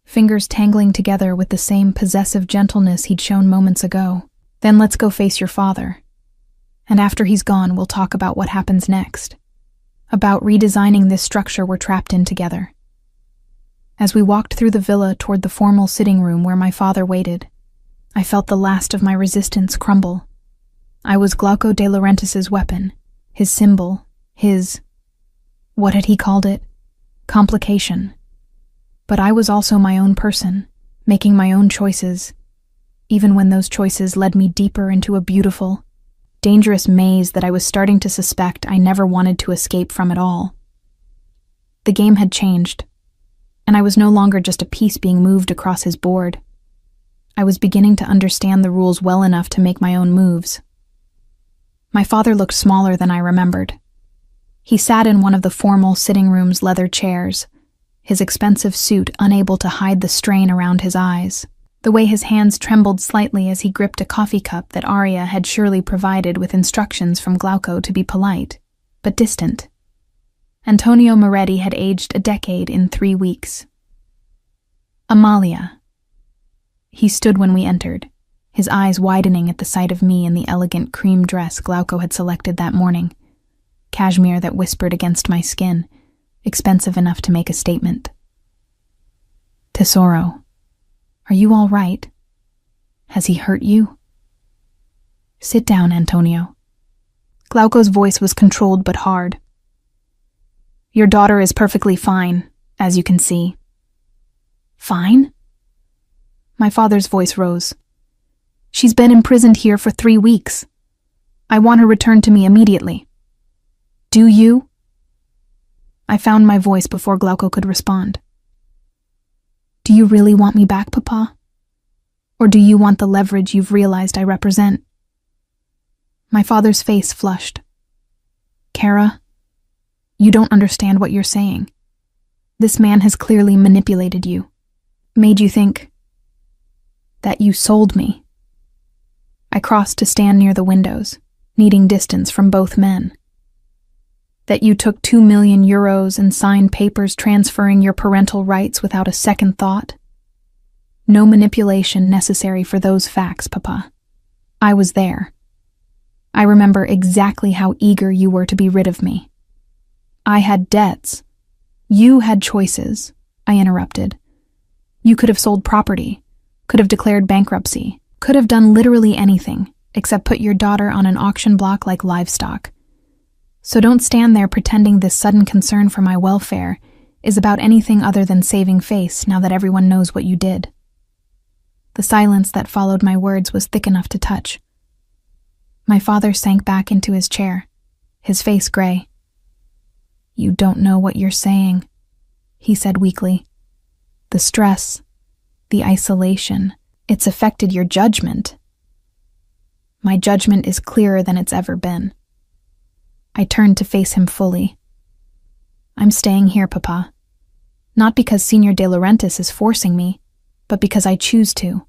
fingers tangling together with the same possessive gentleness he'd shown moments ago. Then let's go face your father. And after he's gone, we'll talk about what happens next. About redesigning this structure we're trapped in together. As we walked through the villa toward the formal sitting room where my father waited, I felt the last of my resistance crumble. I was Glauco de Laurentiis's weapon, his symbol, his... what had he called it? Complication. But I was also my own person, making my own choices, even when those choices led me deeper into a beautiful, dangerous maze that I was starting to suspect I never wanted to escape from at all. The game had changed, and I was no longer just a piece being moved across his board. I was beginning to understand the rules well enough to make my own moves. My father looked smaller than I remembered. He sat in one of the formal sitting room's leather chairs, his expensive suit unable to hide the strain around his eyes. The way his hands trembled slightly as he gripped a coffee cup that Arya had surely provided with instructions from Glauco to be polite, but distant. Antonio Moretti had aged a decade in 3 weeks. Amalia. He stood when we entered, his eyes widening at the sight of me in the elegant cream dress Glauco had selected that morning, cashmere that whispered against my skin, expensive enough to make a statement. Tesoro, are you all right? Has he hurt you? Sit down, Antonio. Glauco's voice was controlled but hard. Your daughter is perfectly fine, as you can see. Fine? My father's voice rose. She's been imprisoned here for 3 weeks. I want her returned to me immediately. Do you? I found my voice before Glauco could respond. Do you really want me back, Papa? Or do you want the leverage you've realized I represent? My father's face flushed. Kara, you don't understand what you're saying. This man has clearly manipulated you, made you think that you sold me. I crossed to stand near the windows, needing distance from both men. That you took 2 million euros and signed papers transferring your parental rights without a second thought. No manipulation necessary for those facts, Papa. I was there. I remember exactly how eager you were to be rid of me. I had debts. You had choices, I interrupted. You could have sold property, could have declared bankruptcy, could have done literally anything, except put your daughter on an auction block like livestock. So don't stand there pretending this sudden concern for my welfare is about anything other than saving face now that everyone knows what you did. The silence that followed my words was thick enough to touch. My father sank back into his chair, his face gray. You don't know what you're saying, he said weakly. The stress, the isolation, it's affected your judgment. My judgment is clearer than it's ever been. I turned to face him fully. I'm staying here, Papa. Not because Señor De Laurentiis is forcing me, but because I choose to.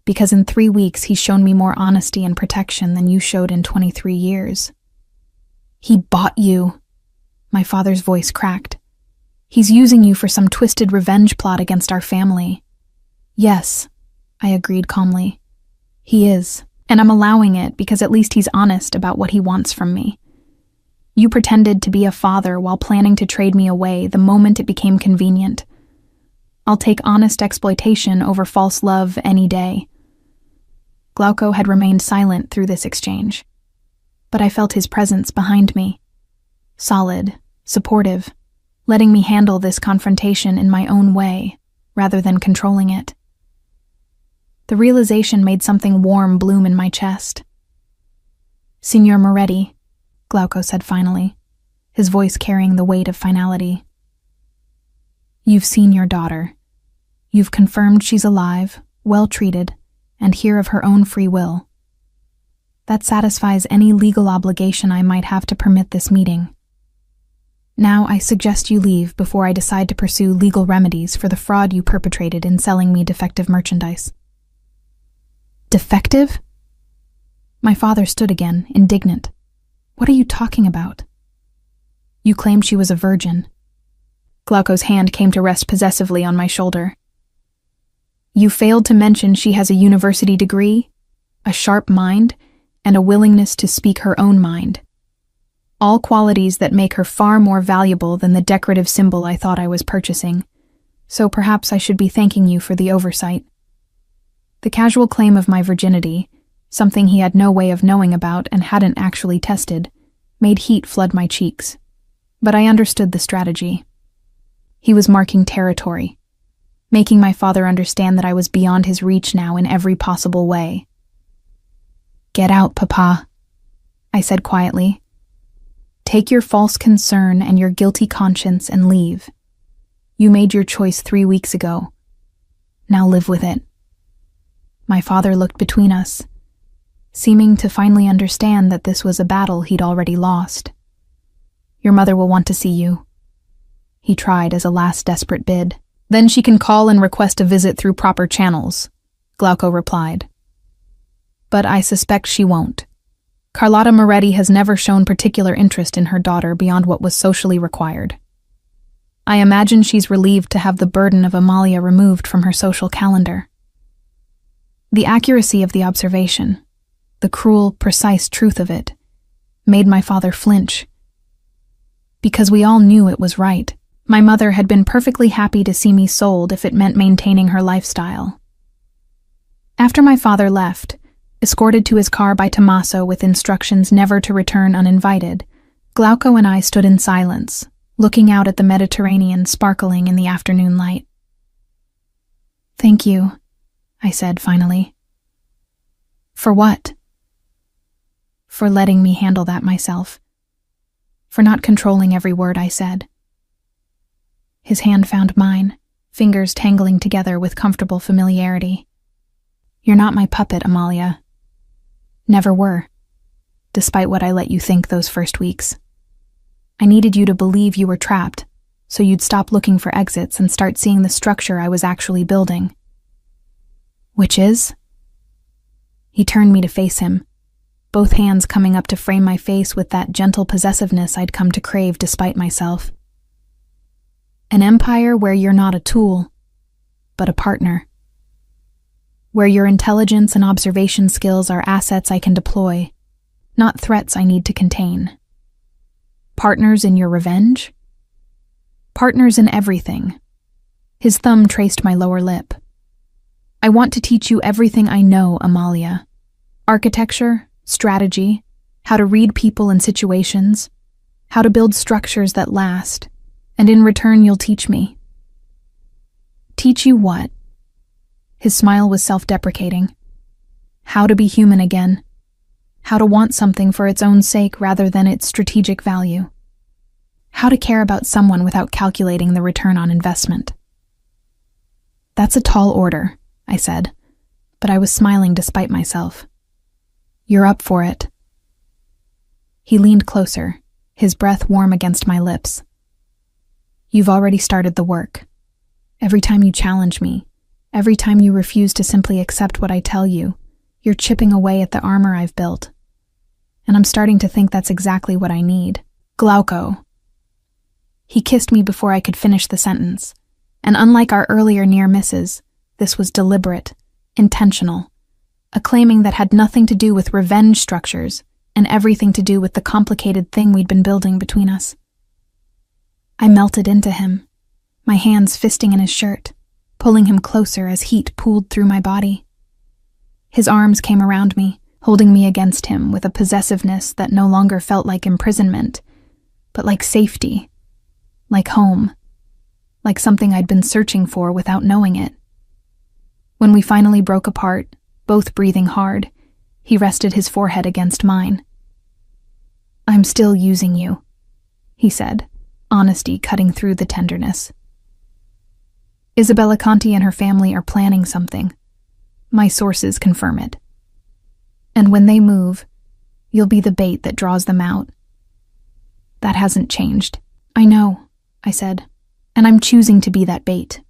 Because in 3 weeks he's shown me more honesty and protection than you showed in 23 years. He bought you. My father's voice cracked. He's using you for some twisted revenge plot against our family. Yes, I agreed calmly. He is, and I'm allowing it because at least he's honest about what he wants from me. You pretended to be a father while planning to trade me away the moment it became convenient. I'll take honest exploitation over false love any day. Glauco had remained silent through this exchange, but I felt his presence behind me. Solid, supportive, letting me handle this confrontation in my own way, rather than controlling it. The realization made something warm bloom in my chest. Signor Moretti, Glauco said finally, his voice carrying the weight of finality. You've seen your daughter. You've confirmed she's alive, well treated, and here of her own free will. That satisfies any legal obligation I might have to permit this meeting. Now I suggest you leave before I decide to pursue legal remedies for the fraud you perpetrated in selling me defective merchandise. Defective? My father stood again, indignant. What are you talking about? You claimed she was a virgin. Glauco's hand came to rest possessively on my shoulder. You failed to mention she has a university degree, a sharp mind, and a willingness to speak her own mind. All qualities that make her far more valuable than the decorative symbol I thought I was purchasing, so perhaps I should be thanking you for the oversight. The casual claim of my virginity, something he had no way of knowing about and hadn't actually tested, made heat flood my cheeks. But I understood the strategy. He was marking territory, making my father understand that I was beyond his reach now in every possible way. Get out, Papa, I said quietly. Take your false concern and your guilty conscience and leave. You made your choice 3 weeks ago. Now live with it. My father looked between us, seeming to finally understand that this was a battle he'd already lost. Your mother will want to see you. He tried as a last desperate bid. Then she can call and request a visit through proper channels, Glauco replied. But I suspect she won't. Carlotta Moretti has never shown particular interest in her daughter beyond what was socially required. I imagine she's relieved to have the burden of Amalia removed from her social calendar. The accuracy of the observation, the cruel, precise truth of it, made my father flinch. Because we all knew it was right. My mother had been perfectly happy to see me sold if it meant maintaining her lifestyle. After my father left, escorted to his car by Tommaso with instructions never to return uninvited, Glauco and I stood in silence, looking out at the Mediterranean sparkling in the afternoon light. Thank you, I said finally. For what? For letting me handle that myself. For not controlling every word I said. His hand found mine, fingers tangling together with comfortable familiarity. You're not my puppet, Amalia. Never were, despite what I let you think those first weeks. I needed you to believe you were trapped, so you'd stop looking for exits and start seeing the structure I was actually building. Which is? He turned me to face him, both hands coming up to frame my face with that gentle possessiveness I'd come to crave despite myself. An empire where you're not a tool, but a partner. Where your intelligence and observation skills are assets I can deploy, not threats I need to contain. Partners in your revenge? Partners in everything. His thumb traced my lower lip. I want to teach you everything I know, Amalia. Architecture, strategy, how to read people and situations, how to build structures that last, and in return you'll teach me. Teach you what? His smile was self-deprecating. How to be human again. How to want something for its own sake rather than its strategic value. How to care about someone without calculating the return on investment. That's a tall order, I said, but I was smiling despite myself. You're up for it. He leaned closer, his breath warm against my lips. You've already started the work. Every time you challenge me, every time you refuse to simply accept what I tell you, you're chipping away at the armor I've built. And I'm starting to think that's exactly what I need. Glauco. He kissed me before I could finish the sentence, and unlike our earlier near misses, this was deliberate, intentional, a claiming that had nothing to do with revenge structures and everything to do with the complicated thing we'd been building between us. I melted into him, my hands fisting in his shirt, pulling him closer as heat pooled through my body. His arms came around me, holding me against him with a possessiveness that no longer felt like imprisonment, but like safety, like home, like something I'd been searching for without knowing it. When we finally broke apart, both breathing hard, he rested his forehead against mine. I'm still using you, he said, honesty cutting through the tenderness. Isabella Conti and her family are planning something. My sources confirm it. And when they move, you'll be the bait that draws them out. That hasn't changed. I know, I said, and I'm choosing to be that bait.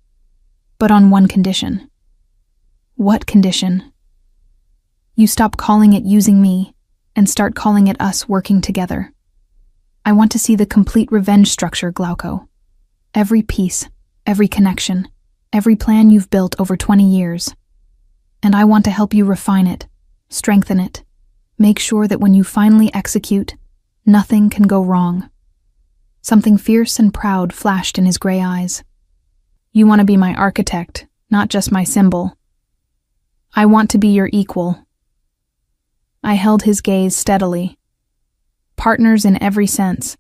But on one condition. What condition? You stop calling it using me and start calling it us working together. I want to see the complete revenge structure, Glauco. Every piece, every connection, every plan you've built over 20 years. And I want to help you refine it, strengthen it, make sure that when you finally execute, nothing can go wrong. Something fierce and proud flashed in his gray eyes. You want to be my architect, not just my symbol. I want to be your equal. I held his gaze steadily. Partners in every sense.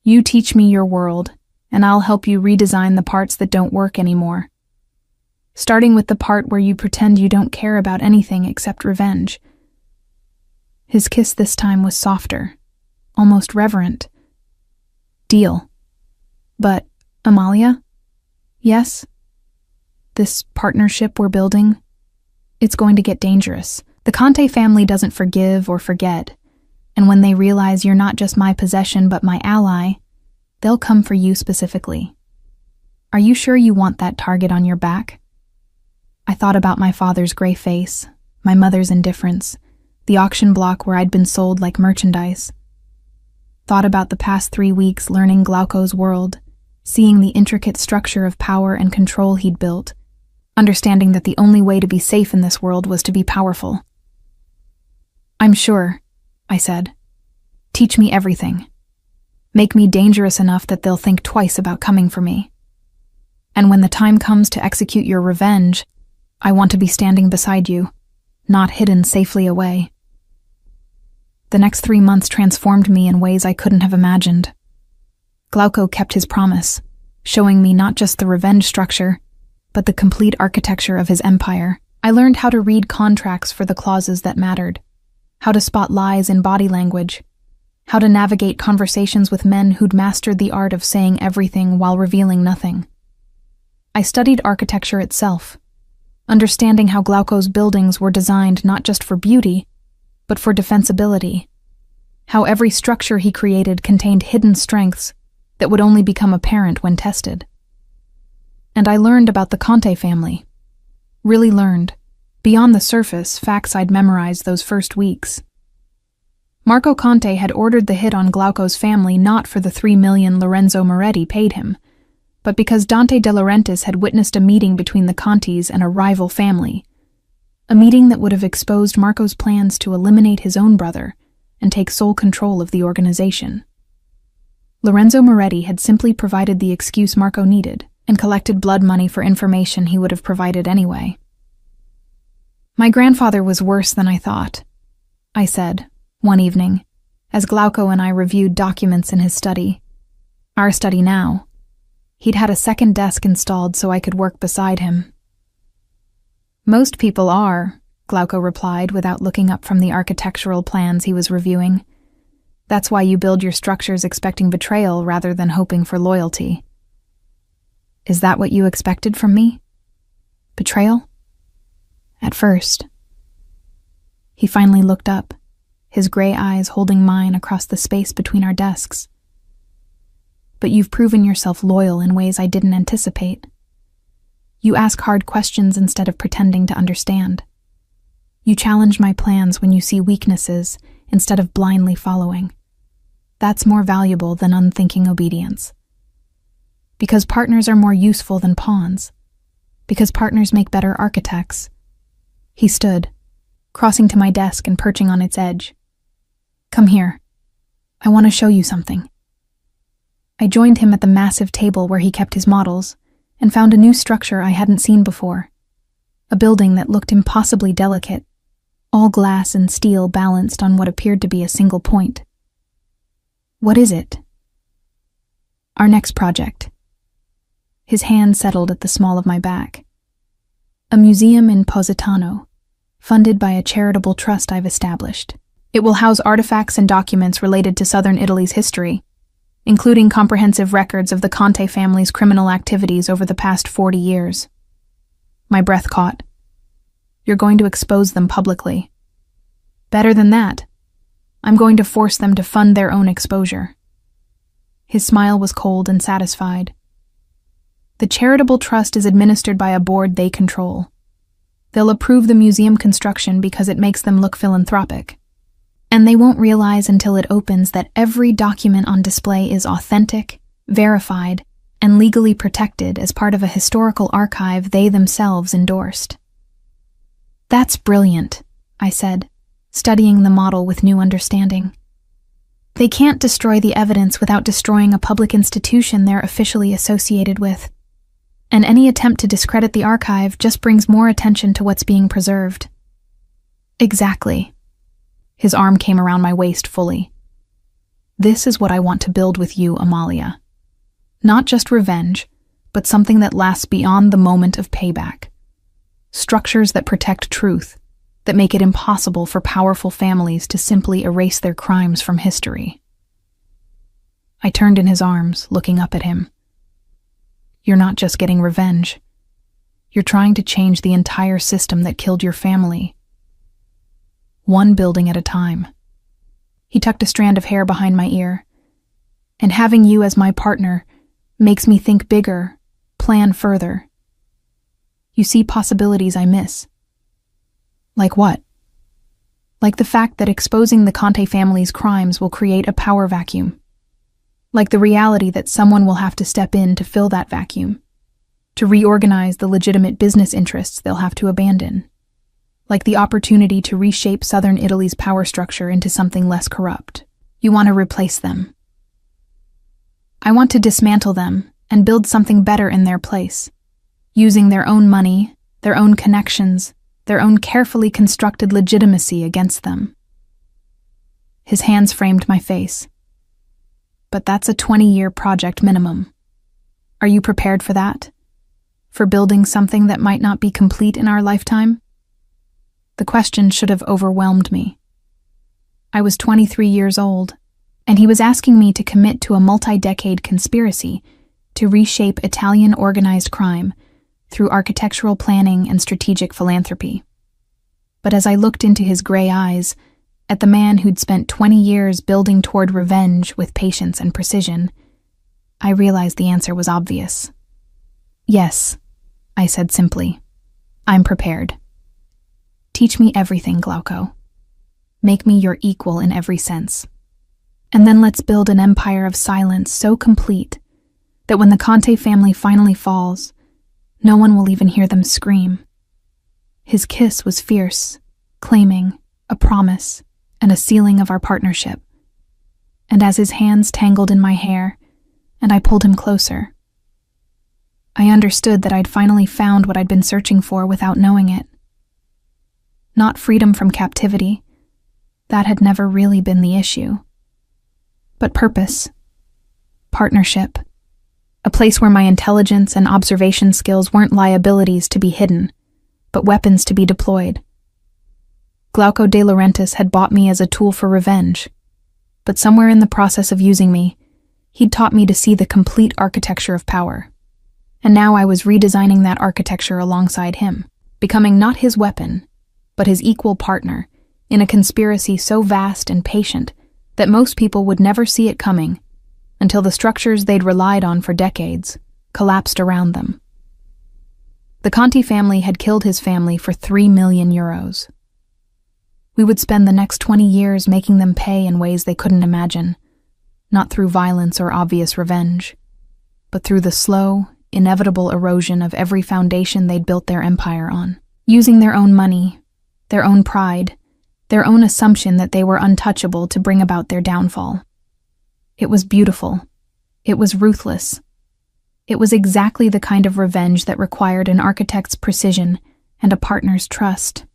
You teach me your world, and I'll help you redesign the parts that don't work anymore. Starting with the part where you pretend you don't care about anything except revenge. His kiss this time was softer, almost reverent. Deal. But, Amalia? Yes? This partnership we're building? It's going to get dangerous. The Conte family doesn't forgive or forget, and when they realize you're not just my possession but my ally, they'll come for you specifically. Are you sure you want that target on your back? I thought about my father's gray face, my mother's indifference, the auction block where I'd been sold like merchandise. Thought about the past 3 weeks learning Glauco's world, seeing the intricate structure of power and control he'd built, understanding that the only way to be safe in this world was to be powerful. I'm sure, I said. Teach me everything. Make me dangerous enough that they'll think twice about coming for me. And when the time comes to execute your revenge, I want to be standing beside you, not hidden safely away. The next 3 months transformed me in ways I couldn't have imagined. Glauco kept his promise, showing me not just the revenge structure, but the complete architecture of his empire. I learned how to read contracts for the clauses that mattered, how to spot lies in body language, how to navigate conversations with men who'd mastered the art of saying everything while revealing nothing. I studied architecture itself, understanding how Glauco's buildings were designed not just for beauty, but for defensibility, how every structure he created contained hidden strengths that would only become apparent when tested. And I learned about the Conte family. Really learned, beyond the surface, facts I'd memorized those first weeks. Marco Conte had ordered the hit on Glauco's family not for the 3 million Lorenzo Moretti paid him, but because Dante De Laurentiis had witnessed a meeting between the Contis and a rival family, a meeting that would have exposed Marco's plans to eliminate his own brother and take sole control of the organization. Lorenzo Moretti had simply provided the excuse Marco needed and collected blood money for information he would have provided anyway. "My grandfather was worse than I thought," I said, one evening, as Glauco and I reviewed documents in his study. Our study now. He'd had a second desk installed so I could work beside him. "Most people are," Glauco replied without looking up from the architectural plans he was reviewing. "That's why you build your structures expecting betrayal rather than hoping for loyalty." "Is that what you expected from me? Betrayal?" "At first." He finally looked up, his gray eyes holding mine across the space between our desks. "But you've proven yourself loyal in ways I didn't anticipate. You ask hard questions instead of pretending to understand. You challenge my plans when you see weaknesses instead of blindly following. That's more valuable than unthinking obedience. Because partners are more useful than pawns. Because partners make better architects." He stood, crossing to my desk and perching on its edge. "Come here. I want to show you something." I joined him at the massive table where he kept his models and found a new structure I hadn't seen before. A building that looked impossibly delicate, all glass and steel balanced on what appeared to be a single point. "What is it?" "Our next project." His hand settled at the small of my back. "A museum in Positano, funded by a charitable trust I've established. It will house artifacts and documents related to southern Italy's history, including comprehensive records of the Conte family's criminal activities over the past 40 years. My breath caught. "You're going to expose them publicly." "Better than that. I'm going to force them to fund their own exposure." His smile was cold and satisfied. "The charitable trust is administered by a board they control. They'll approve the museum construction because it makes them look philanthropic. And they won't realize until it opens that every document on display is authentic, verified, and legally protected as part of a historical archive they themselves endorsed." "That's brilliant," I said, studying the model with new understanding. "They can't destroy the evidence without destroying a public institution they're officially associated with. And any attempt to discredit the archive just brings more attention to what's being preserved." "Exactly." His arm came around my waist fully. "This is what I want to build with you, Amalia. Not just revenge, but something that lasts beyond the moment of payback. Structures that protect truth, that make it impossible for powerful families to simply erase their crimes from history." I turned in his arms, looking up at him. "You're not just getting revenge. You're trying to change the entire system that killed your family. One building at a time." He tucked a strand of hair behind my ear. "And having you as my partner makes me think bigger, plan further. You see possibilities I miss." "Like what?" "Like the fact that exposing the Conte family's crimes will create a power vacuum. Like the reality that someone will have to step in to fill that vacuum, to reorganize the legitimate business interests they'll have to abandon. Like the opportunity to reshape southern Italy's power structure into something less corrupt. You want to replace them." "I want to dismantle them and build something better in their place, using their own money, their own connections, their own carefully constructed legitimacy against them." His hands framed my face. "But that's a 20-year project minimum. Are you prepared for that? For building something that might not be complete in our lifetime?" The question should have overwhelmed me. I was 23 years old, and he was asking me to commit to a multi-decade conspiracy to reshape Italian organized crime through architectural planning and strategic philanthropy. But as I looked into his gray eyes, at the man who'd spent 20 years building toward revenge with patience and precision, I realized the answer was obvious. "Yes," I said simply. "I'm prepared. Teach me everything, Glauco." Make me your equal in every sense. And then let's build an empire of silence so complete that when the Conte family finally falls, no one will even hear them scream. His kiss was fierce, claiming a promise and a sealing of our partnership. And as his hands tangled in my hair, and I pulled him closer, I understood that I'd finally found what I'd been searching for without knowing it. Not freedom from captivity. That had never really been the issue. But purpose, partnership, a place where my intelligence and observation skills weren't liabilities to be hidden, but weapons to be deployed. Glauco de Laurentiis had bought me as a tool for revenge, but somewhere in the process of using me, he'd taught me to see the complete architecture of power. And now I was redesigning that architecture alongside him, becoming not his weapon, but his equal partner, in a conspiracy so vast and patient that most people would never see it coming until the structures they'd relied on for decades collapsed around them. The Conti family had killed his family for 3 million euros. We would spend the next 20 years making them pay in ways they couldn't imagine, not through violence or obvious revenge, but through the slow, inevitable erosion of every foundation they'd built their empire on, using their own money, their own pride, their own assumption that they were untouchable to bring about their downfall. It was beautiful. It was ruthless. It was exactly the kind of revenge that required an architect's precision and a partner's trust.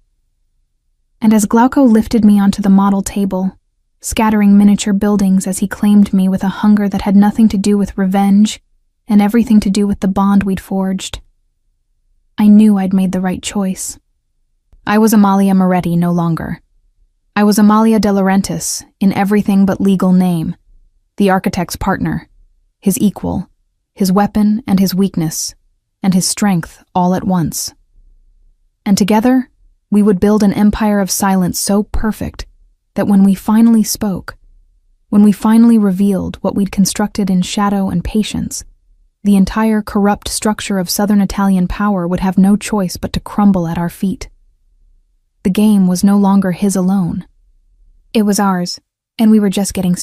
And as Glauco lifted me onto the model table, scattering miniature buildings as he claimed me with a hunger that had nothing to do with revenge and everything to do with the bond we'd forged, I knew I'd made the right choice. I was Amalia Moretti no longer. I was Amalia de Laurentiis in everything but legal name, the architect's partner, his equal, his weapon and his weakness, and his strength all at once. And together, we would build an empire of silence so perfect that when we finally spoke, when we finally revealed what we'd constructed in shadow and patience, the entire corrupt structure of Southern Italian power would have no choice but to crumble at our feet. The game was no longer his alone. It was ours, and we were just getting started.